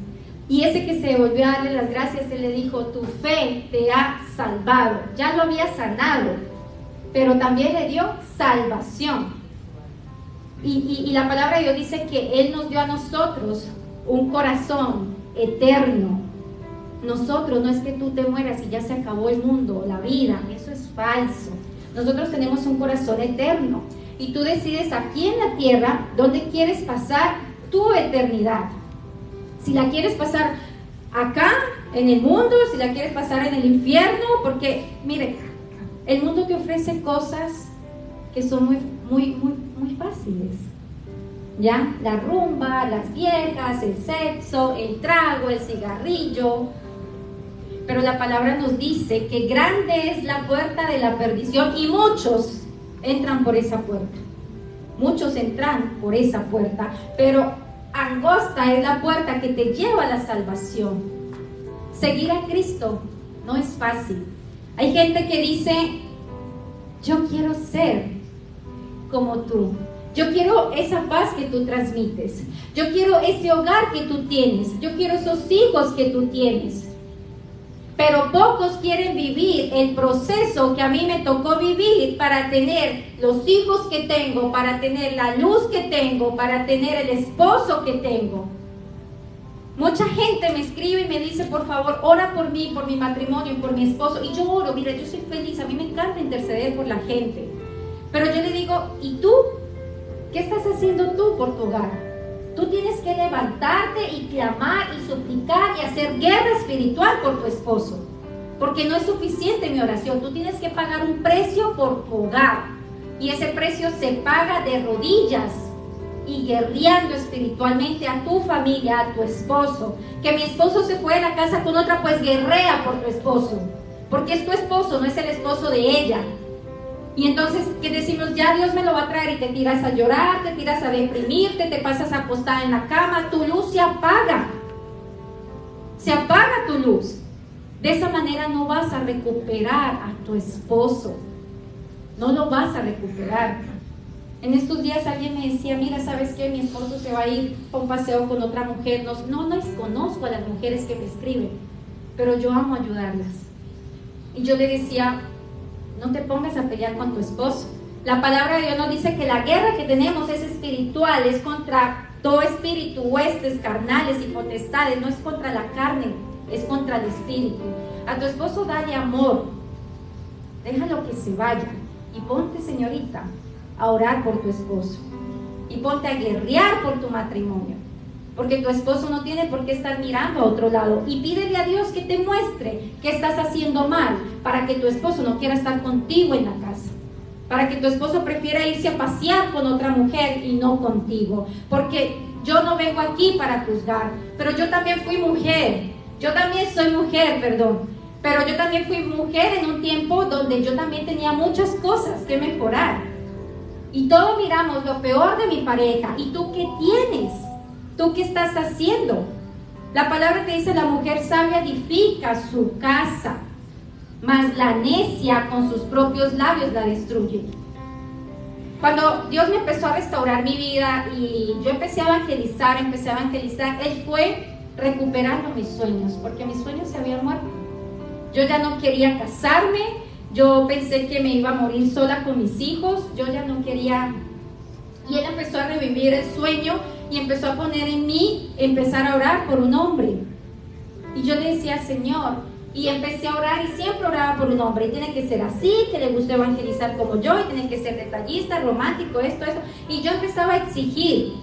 Y ese que se devolvió a darle las gracias, Él le dijo, tu fe te ha salvado. Ya lo había sanado, pero también le dio salvación. Y la palabra de Dios dice que Él nos dio a nosotros un corazón eterno. Nosotros, no es que tú te mueras y ya se acabó el mundo, la vida, eso es falso. Nosotros tenemos un corazón eterno y tú decides aquí en la tierra dónde quieres pasar tu eternidad. Si la quieres pasar acá, en el mundo, si la quieres pasar en el infierno, porque, mire, el mundo te ofrece cosas que son muy fáciles. ¿Ya? La rumba, las viejas, el sexo, el trago, el cigarrillo. pero la palabra nos dice que grande es la puerta de la perdición y muchos entran por esa puerta. Muchos entran por esa puerta, pero angosta es la puerta que te lleva a la salvación. Seguir a Cristo no es fácil. Hay gente que dice, yo quiero ser como tú. Yo quiero esa paz que tú transmites. Yo quiero ese hogar que tú tienes. Yo quiero esos hijos que tú tienes. Pero pocos quieren vivir el proceso que a mí me tocó vivir para tener los hijos que tengo, para tener la luz que tengo, para tener el esposo que tengo. Mucha gente me escribe y me dice, por favor, ora por mí, por mi matrimonio, por mi esposo. Y yo oro, mira, yo soy feliz, a mí me encanta interceder por la gente. Pero yo le digo, ¿y tú? ¿Qué estás haciendo tú por tu hogar? Tú tienes que levantarte y clamar y suplicar y hacer guerra espiritual por tu esposo. Porque no es suficiente mi oración. Tú tienes que pagar un precio por tu hogar. Y ese precio se paga de rodillas y guerreando espiritualmente a tu familia, a tu esposo. Que mi esposo se fue a la casa con otra, pues guerrea por tu esposo. Porque es tu esposo, no es el esposo de ella. Y entonces, ¿qué decimos? Ya Dios me lo va a traer y te tiras a llorar, te tiras a deprimirte, te pasas acostada en la cama, tu luz se apaga. Se apaga tu luz. De esa manera no vas a recuperar a tu esposo. No lo vas a recuperar. En estos días alguien me decía, mira, ¿sabes qué? Mi esposo se va a ir a un paseo con otra mujer. No desconozco a las mujeres que me escriben, pero yo amo ayudarlas. Y yo le decía, no te pongas a pelear con tu esposo. La palabra de Dios nos dice que la guerra que tenemos es espiritual, es contra todo espíritu, huestes carnales y potestades, no es contra la carne, es contra el espíritu. A tu esposo dale amor, déjalo que se vaya y ponte, señorita, a orar por tu esposo y ponte a guerrear por tu matrimonio, porque tu esposo no tiene por qué estar mirando a otro lado, y pídele a Dios que te muestre qué estás haciendo mal para que tu esposo no quiera estar contigo en la casa, para que tu esposo prefiera irse a pasear con otra mujer y no contigo. Porque yo no vengo aquí para juzgar, pero yo también fui mujer, yo también soy mujer, pero yo también fui mujer en un tiempo donde yo también tenía muchas cosas que mejorar, y todos miramos lo peor de mi pareja. ¿Y tú qué tienes? ¿Tú qué estás haciendo? La palabra te dice, la mujer sabia edifica su casa, mas la necia con sus propios labios la destruye. Cuando Dios me empezó a restaurar mi vida y yo empecé a evangelizar, Él fue recuperando mis sueños, porque mis sueños se habían muerto. Yo ya no quería casarme, yo pensé que me iba a morir sola con mis hijos, yo ya no quería. Y Él empezó a revivir el sueño y empezó a poner en mí, empezar a orar por un hombre. Y yo le decía, Señor, y empecé a orar y siempre oraba por un hombre. Y tiene que ser así, que le guste evangelizar como yo, y tiene que ser detallista, romántico, esto. Y yo empezaba a exigir.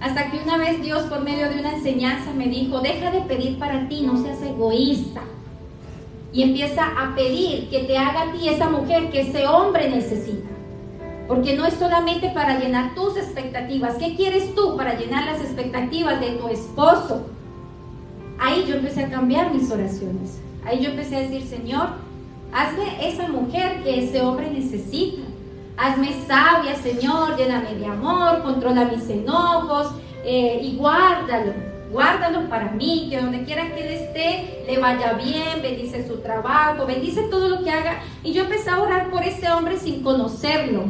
Hasta que una vez Dios, por medio de una enseñanza, me dijo, deja de pedir para ti, no seas egoísta. Y empieza a pedir que te haga a ti esa mujer que ese hombre necesita. Porque no es solamente para llenar tus expectativas. ¿Qué quieres tú para llenar las expectativas de tu esposo? Ahí yo empecé a cambiar mis oraciones. Ahí yo empecé a decir, Señor, hazme esa mujer que ese hombre necesita. Hazme sabia, Señor, lléname de amor, controla mis enojos, y guárdalo para mí, que donde quiera que él esté, le vaya bien, bendice su trabajo, bendice todo lo que haga. Y yo empecé a orar por ese hombre sin conocerlo.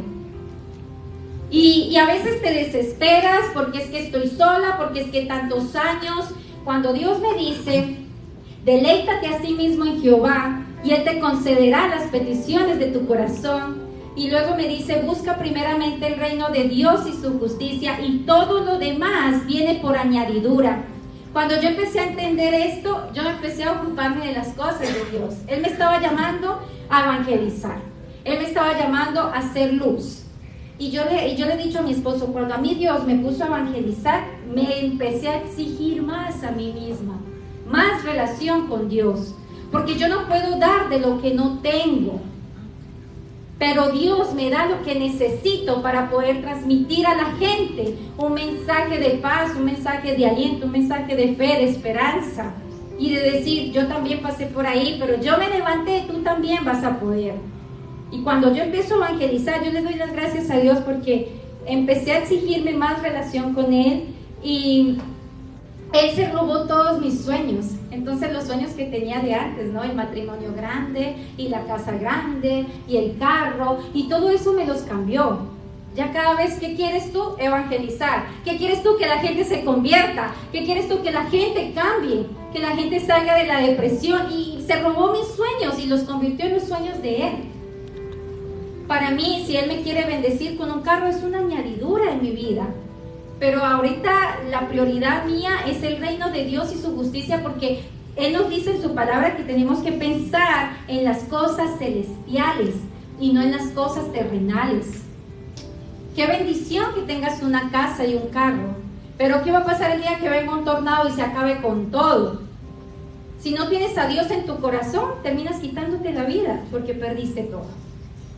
Y a veces te desesperas porque es que estoy sola, porque es que tantos años. Cuando Dios me dice, deleítate a sí mismo en Jehová y Él te concederá las peticiones de tu corazón. Y luego me dice, busca primeramente el reino de Dios y su justicia, y todo lo demás viene por añadidura. Cuando yo empecé a entender esto, yo empecé a ocuparme de las cosas de Dios. Él me estaba llamando a evangelizar. Él me estaba llamando a hacer luz. Y yo le he dicho a mi esposo, cuando a mí Dios me puso a evangelizar, me empecé a exigir más a mí misma, más relación con Dios, porque yo no puedo dar de lo que no tengo, pero Dios me da lo que necesito para poder transmitir a la gente un mensaje de paz, un mensaje de aliento, un mensaje de fe, de esperanza. y de decir, yo también pasé por ahí, pero yo me levanté, tú también vas a poder. Y cuando yo empiezo a evangelizar, yo le doy las gracias a Dios porque empecé a exigirme más relación con Él y Él se robó todos mis sueños. Entonces los sueños que tenía de antes, ¿no? El matrimonio grande y la casa grande y el carro y todo eso me los cambió. Ya cada vez, ¿qué quieres tú? Evangelizar. ¿Qué quieres tú? Que la gente se convierta. ¿Qué quieres tú? Que la gente cambie. Que la gente salga de la depresión. Y se robó mis sueños y los convirtió en los sueños de Él. Para mí, si Él me quiere bendecir con un carro, es una añadidura en mi vida. Pero ahorita la prioridad mía es el reino de Dios y su justicia, porque Él nos dice en su palabra que tenemos que pensar en las cosas celestiales y no en las cosas terrenales. Qué bendición que tengas una casa y un carro, pero ¿qué va a pasar el día que venga un tornado y se acabe con todo? Si no tienes a Dios en tu corazón, terminas quitándote la vida porque perdiste todo.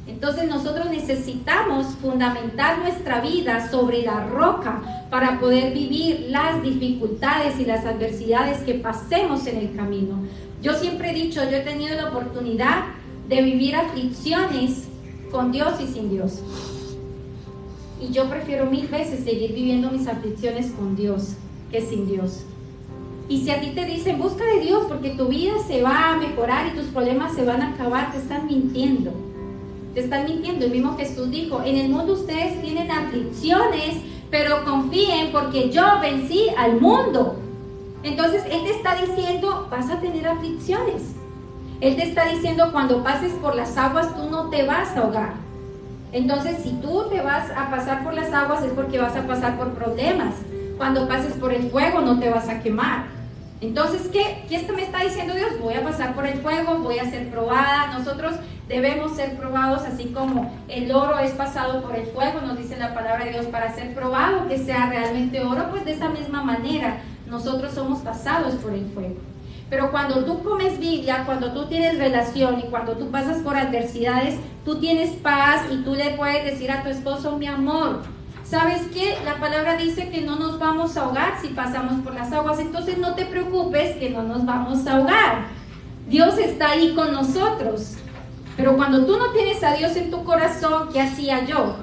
Entonces nosotros necesitamos fundamentar nuestra vida sobre la roca para poder vivir las dificultades y las adversidades que pasemos en el camino. Yo siempre he dicho, yo he tenido la oportunidad de vivir aflicciones con Dios y sin Dios. Y yo prefiero 1000 veces seguir viviendo mis aflicciones con Dios que sin Dios. Y si a ti te dicen, busca de Dios porque tu vida se va a mejorar y tus problemas se van a acabar, te están mintiendo. Te están mintiendo. El mismo Jesús dijo, en el mundo ustedes tienen aflicciones, pero confíen porque yo vencí al mundo. Entonces Él te está diciendo, vas a tener aflicciones. Él te está diciendo, cuando pases por las aguas, tú no te vas a ahogar. Entonces, si tú te vas a pasar por las aguas, es porque vas a pasar por problemas. Cuando pases por el fuego, no te vas a quemar. Entonces, ¿qué me está diciendo Dios? Voy a pasar por el fuego, voy a ser probada. Nosotros debemos ser probados, así como el oro es pasado por el fuego, nos dice la palabra de Dios, para ser probado, que sea realmente oro, pues de esa misma manera, nosotros somos pasados por el fuego. Pero cuando tú comes Biblia, cuando tú tienes relación y cuando tú pasas por adversidades, tú tienes paz y tú le puedes decir a tu esposo, mi amor, ¿sabes qué? La palabra dice que no nos vamos a ahogar si pasamos por las aguas, entonces no te preocupes que no nos vamos a ahogar. Dios está ahí con nosotros. Pero cuando tú no tienes a Dios en tu corazón, ¿qué hacía yo?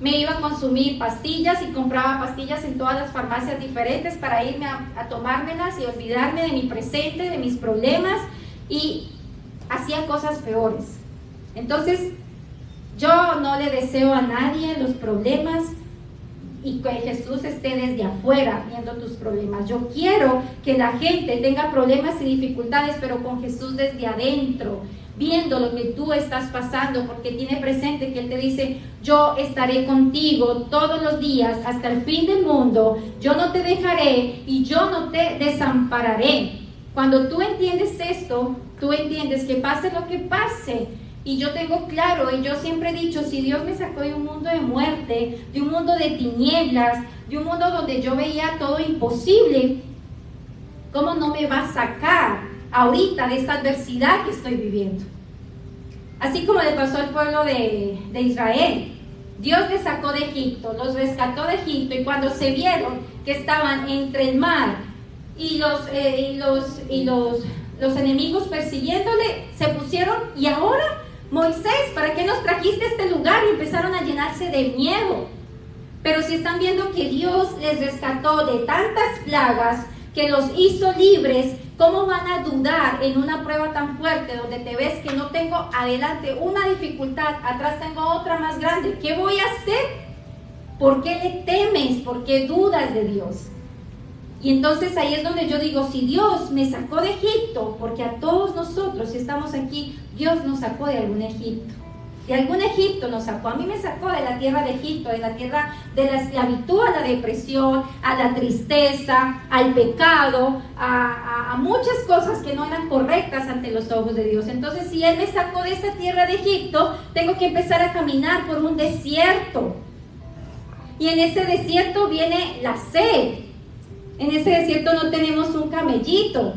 Me iba a consumir pastillas y compraba pastillas en todas las farmacias diferentes para irme a tomármelas y olvidarme de mi presente, de mis problemas, y hacía cosas peores. Entonces, yo no le deseo a nadie los problemas y que Jesús esté desde afuera viendo tus problemas. Yo quiero que la gente tenga problemas y dificultades, pero con Jesús desde adentro, viendo lo que tú estás pasando, porque tiene presente que Él te dice, yo estaré contigo todos los días hasta el fin del mundo, yo no te dejaré y yo no te desampararé. Cuando tú entiendes esto, tú entiendes que pase lo que pase, y yo tengo claro, y yo siempre he dicho, si Dios me sacó de un mundo de muerte, de un mundo de tinieblas, de un mundo donde yo veía todo imposible, ¿cómo no me va a sacar ahorita de esta adversidad que estoy viviendo? Así como le pasó al pueblo de Israel. Dios les sacó de Egipto, los rescató de Egipto, y cuando se vieron que estaban entre el mar y los enemigos persiguiéndole, se pusieron, y ahora, Moisés, ¿para qué nos trajiste a este lugar? Y empezaron a llenarse de miedo. Pero si están viendo que Dios les rescató de tantas plagas, que los hizo libres, ¿cómo van a dudar en una prueba tan fuerte donde te ves que no tengo adelante una dificultad, atrás tengo otra más grande? ¿Qué voy a hacer? ¿Por qué le temes? ¿Por qué dudas de Dios? Y entonces ahí es donde yo digo, si Dios me sacó de Egipto, porque a todos nosotros, si estamos aquí, Dios nos sacó de algún Egipto. De algún Egipto nos sacó. A mí me sacó de la tierra de Egipto, de la tierra de la esclavitud, a la depresión, a la tristeza, al pecado, a muchas cosas que no eran correctas ante los ojos de Dios. Entonces, si Él me sacó de esa tierra de Egipto, tengo que empezar a caminar por un desierto. Y en ese desierto viene la sed. En ese desierto no tenemos un camellito.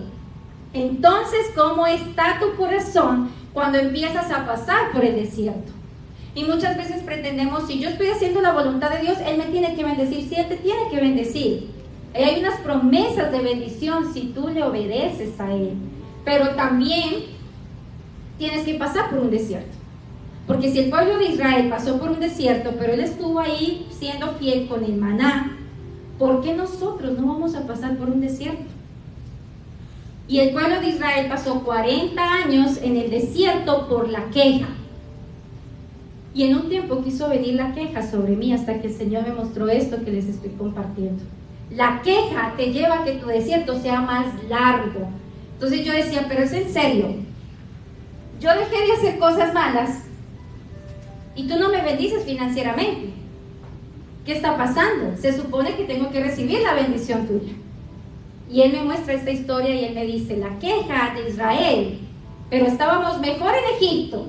Entonces, ¿cómo está tu corazón cuando empiezas a pasar por el desierto? Y muchas veces pretendemos, si yo estoy haciendo la voluntad de Dios, Él me tiene que bendecir. Sí, Él te tiene que bendecir. Hay unas promesas de bendición si tú le obedeces a Él. Pero también tienes que pasar por un desierto. Porque si el pueblo de Israel pasó por un desierto, pero Él estuvo ahí siendo fiel con el maná, ¿por qué nosotros no vamos a pasar por un desierto? Y el pueblo de Israel pasó 40 años en el desierto por la queja. Y en un tiempo quiso venir la queja sobre mí hasta que el Señor me mostró esto que les estoy compartiendo. La queja te lleva a que tu desierto sea más largo. Entonces yo decía, pero es en serio. Yo dejé de hacer cosas malas y tú no me bendices financieramente. ¿Qué está pasando? Se supone que tengo que recibir la bendición tuya. Y Él me muestra esta historia y Él me dice, la queja de Israel, pero estábamos mejor en Egipto.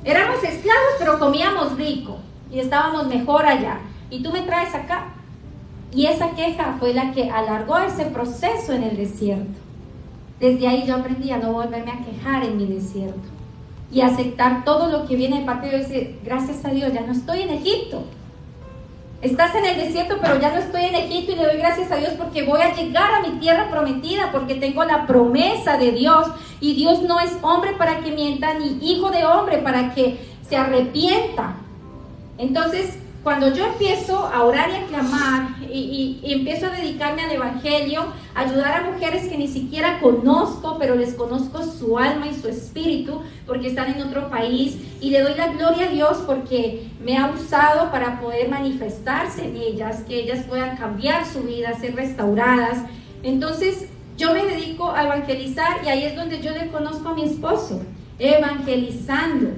Éramos esclavos, pero comíamos rico y estábamos mejor allá. Y tú me traes acá. Y esa queja fue la que alargó ese proceso en el desierto. Desde ahí yo aprendí a no volverme a quejar en mi desierto y aceptar todo lo que viene de parte de Dios y decir, gracias a Dios, ya no estoy en Egipto. Estás en el desierto, pero ya no estoy en Egipto y le doy gracias a Dios porque voy a llegar a mi tierra prometida, porque tengo la promesa de Dios y Dios no es hombre para que mienta, ni hijo de hombre para que se arrepienta. Entonces, cuando yo empiezo a orar y a clamar y empiezo a dedicarme al evangelio, a ayudar a mujeres que ni siquiera conozco, pero les conozco su alma y su espíritu porque están en otro país, y le doy la gloria a Dios porque me ha usado para poder manifestarse en ellas, que ellas puedan cambiar su vida, ser restauradas. Entonces yo me dedico a evangelizar y ahí es donde yo le conozco a mi esposo, evangelizando.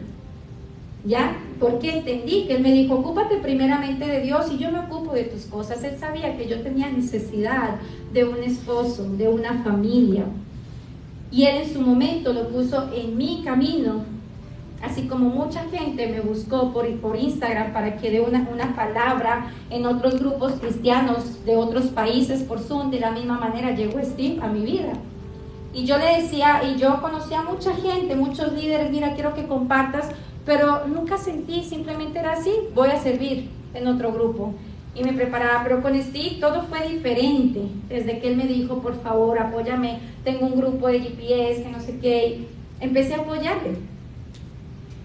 ¿Ya? Porque entendí que Él me dijo, ocúpate primeramente de Dios y yo me ocupo de tus cosas. Él sabía que yo tenía necesidad de un esposo, de una familia. Y Él en su momento lo puso en mi camino, así como mucha gente me buscó por Instagram para que dé una palabra en otros grupos cristianos de otros países por Zoom. De la misma manera llegó Steve a mi vida. Y yo le decía, y yo conocí a mucha gente, muchos líderes, mira, quiero que compartas, pero nunca sentí, simplemente era así, voy a servir en otro grupo. Y me preparaba, pero con Steve todo fue diferente. Desde que él me dijo, por favor, apóyame, tengo un grupo de GPS, que no sé qué, empecé a apoyarle.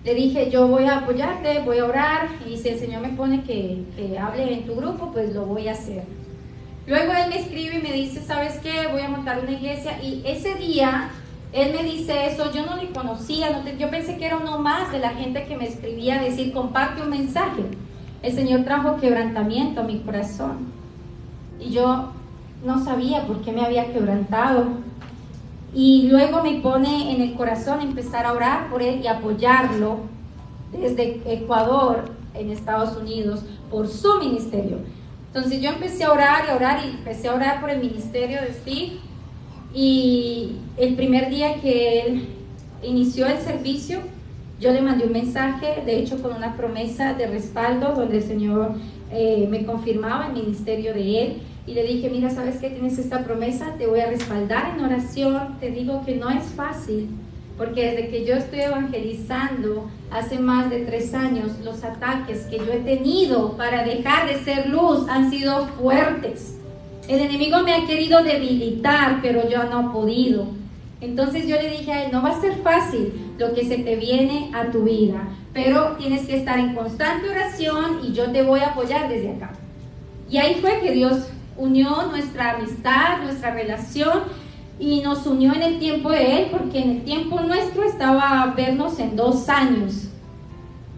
Le dije, yo voy a apoyarte, voy a orar, y si el Señor me pone que hable en tu grupo, pues lo voy a hacer. Luego él me escribe y me dice, ¿sabes qué? Voy a montar una iglesia. Y ese día, él me dice eso, yo no le conocía, yo pensé que era uno más de la gente que me escribía a decir, comparte un mensaje. El Señor trajo quebrantamiento a mi corazón. Y yo no sabía por qué me había quebrantado. Y luego me pone en el corazón empezar a orar por él y apoyarlo desde Ecuador, en Estados Unidos, por su ministerio. Entonces yo empecé a orar y empecé a orar por el ministerio de Steve. Y el primer día que él inició el servicio, yo le mandé un mensaje, de hecho con una promesa de respaldo, donde el Señor me confirmaba el ministerio de él. Y le dije, mira, ¿sabes qué? Tienes esta promesa, te voy a respaldar en oración. Te digo que no es fácil, porque desde que yo estoy evangelizando, hace más de 3 años, los ataques que yo he tenido para dejar de ser luz han sido fuertes. El enemigo me ha querido debilitar, pero yo no he podido. Entonces yo le dije a él, no va a ser fácil lo que se te viene a tu vida, pero tienes que estar en constante oración y yo te voy a apoyar desde acá. Y ahí fue que Dios unió nuestra amistad, nuestra relación, y nos unió en el tiempo de Él, porque en el tiempo nuestro estaba vernos en 2 años.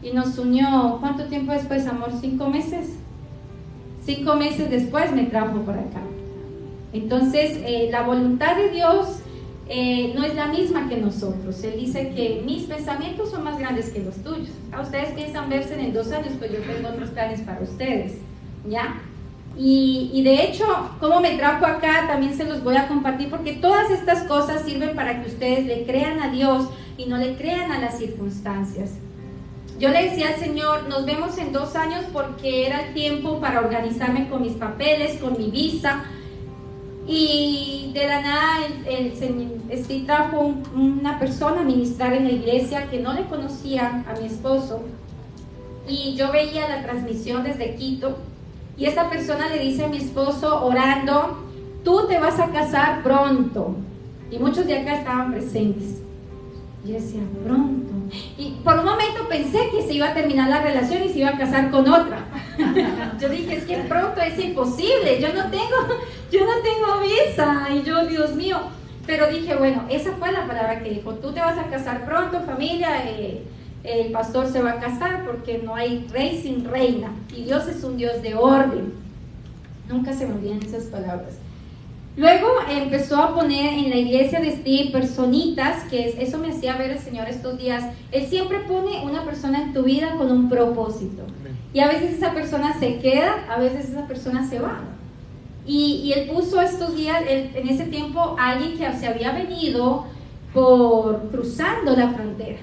Y nos unió, ¿cuánto tiempo después, amor? 5 meses. 5 meses después me trajo por acá. Entonces, la voluntad de Dios no es la misma que nosotros. Él dice que mis pensamientos son más grandes que los tuyos. A ustedes piensan verse en 2 años, pues yo tengo otros planes para ustedes, ¿ya? Y de hecho, como me trajo acá, también se los voy a compartir, porque todas estas cosas sirven para que ustedes le crean a Dios y no le crean a las circunstancias. Yo le decía al Señor, nos vemos en 2 años, porque era el tiempo para organizarme con mis papeles, con mi visa. Y de la nada el Señor trajo una persona a ministrar en la iglesia que no le conocía a mi esposo. Y yo veía la transmisión desde Quito. Y esta persona le dice a mi esposo, orando, tú te vas a casar pronto. Y muchos de acá estaban presentes. Yo decía, pronto. Y por un momento pensé que se iba a terminar la relación y se iba a casar con otra. Yo dije, es que pronto es imposible, yo no tengo visa. Y yo, Dios mío. Pero dije, bueno, esa fue la palabra que dijo, tú te vas a casar pronto, familia, el pastor se va a casar porque no hay rey sin reina. Y Dios es un Dios de orden. Nunca se me olvidan esas palabras. Luego empezó a poner en la iglesia de Steve personitas, eso me hacía ver el Señor estos días. Él siempre pone una persona en tu vida con un propósito. Y a veces esa persona se queda, a veces esa persona se va. Y él puso estos días, en ese tiempo, a alguien que se había venido cruzando la frontera.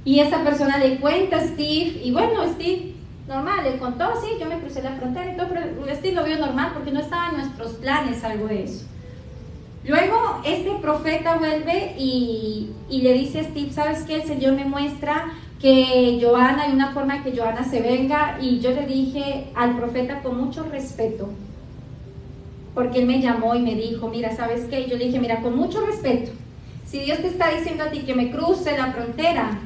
Y esa persona le cuenta a Steve, y bueno, Steve, normal, le contó, sí, yo me crucé la frontera y todo, pero Steve lo vio normal porque no estaba en nuestros planes algo de eso. Luego este profeta vuelve y le dice a Steve, ¿sabes qué? El Señor me muestra que Johanna, hay una forma que Johanna se venga, y yo le dije al profeta con mucho respeto, porque él me llamó y me dijo, mira, ¿sabes qué? Y yo le dije, mira, con mucho respeto, si Dios te está diciendo a ti que me cruce la frontera,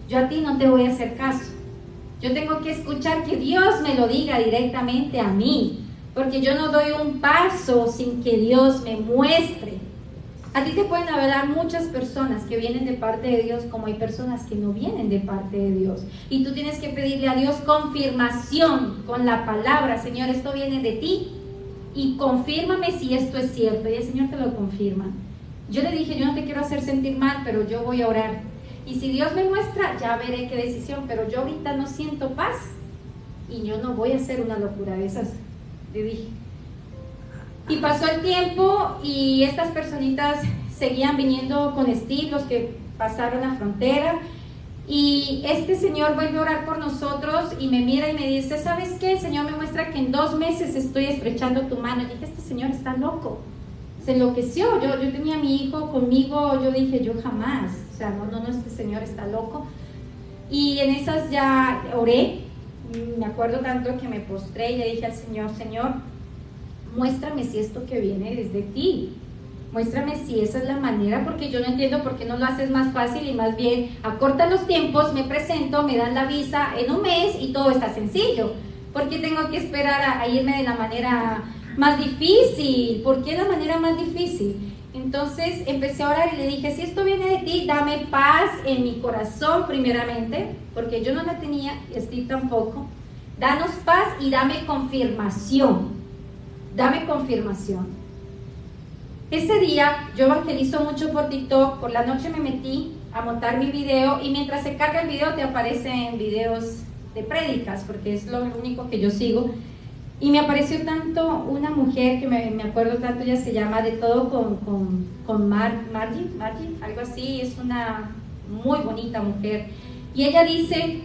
yo a ti no te voy a hacer caso. Yo tengo que escuchar que Dios me lo diga directamente a mí, porque yo no doy un paso sin que Dios me muestre. A ti te pueden hablar muchas personas que vienen de parte de Dios, como hay personas que no vienen de parte de Dios. Y tú tienes que pedirle a Dios confirmación con la palabra, Señor, esto viene de ti, y confírmame si esto es cierto. Y el Señor te lo confirma. Yo le dije, yo no te quiero hacer sentir mal, pero yo voy a orar. Y si Dios me muestra, ya veré qué decisión, pero yo ahorita no siento paz y yo no voy a hacer una locura de esas, le dije. Y pasó el tiempo y estas personitas seguían viniendo con Steve, los que pasaron la frontera, y este señor vuelve a orar por nosotros y me mira y me dice, ¿sabes qué? El Señor me muestra que en 2 meses estoy estrechando tu mano. Y dije, este señor está loco, se enloqueció. Yo tenía a mi hijo conmigo, yo dije, yo jamás, o sea, no, este señor está loco. Y en esas ya oré, me acuerdo tanto que me postré y le dije al Señor, Señor, muéstrame si esto que viene es de ti, muéstrame si esa es la manera, porque yo no entiendo por qué no lo haces más fácil y más bien acorta los tiempos, me presento, me dan la visa en 1 mes y todo está sencillo. ¿Por qué tengo que esperar a irme de la manera más difícil? ¿Por qué la manera más difícil? Entonces empecé a orar y le dije, si esto viene de ti, dame paz en mi corazón primeramente, porque yo no la tenía, y Steve tampoco. Danos paz y dame confirmación. Dame confirmación. Ese día yo evangelizo mucho por TikTok. Por la noche me metí a montar mi video, y mientras se carga el video te aparecen videos de prédicas, porque es lo único que yo sigo. Y me apareció tanto una mujer que me acuerdo tanto, ella se llama De Todo con Margie, algo así, es una muy bonita mujer. Y ella dice,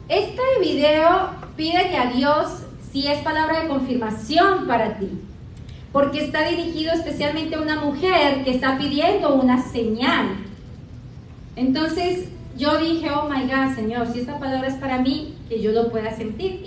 este video pídele a Dios si es palabra de confirmación para ti, porque está dirigido especialmente a una mujer que está pidiendo una señal. Entonces yo dije, oh my God, Señor, si esta palabra es para mí, que yo lo pueda sentir.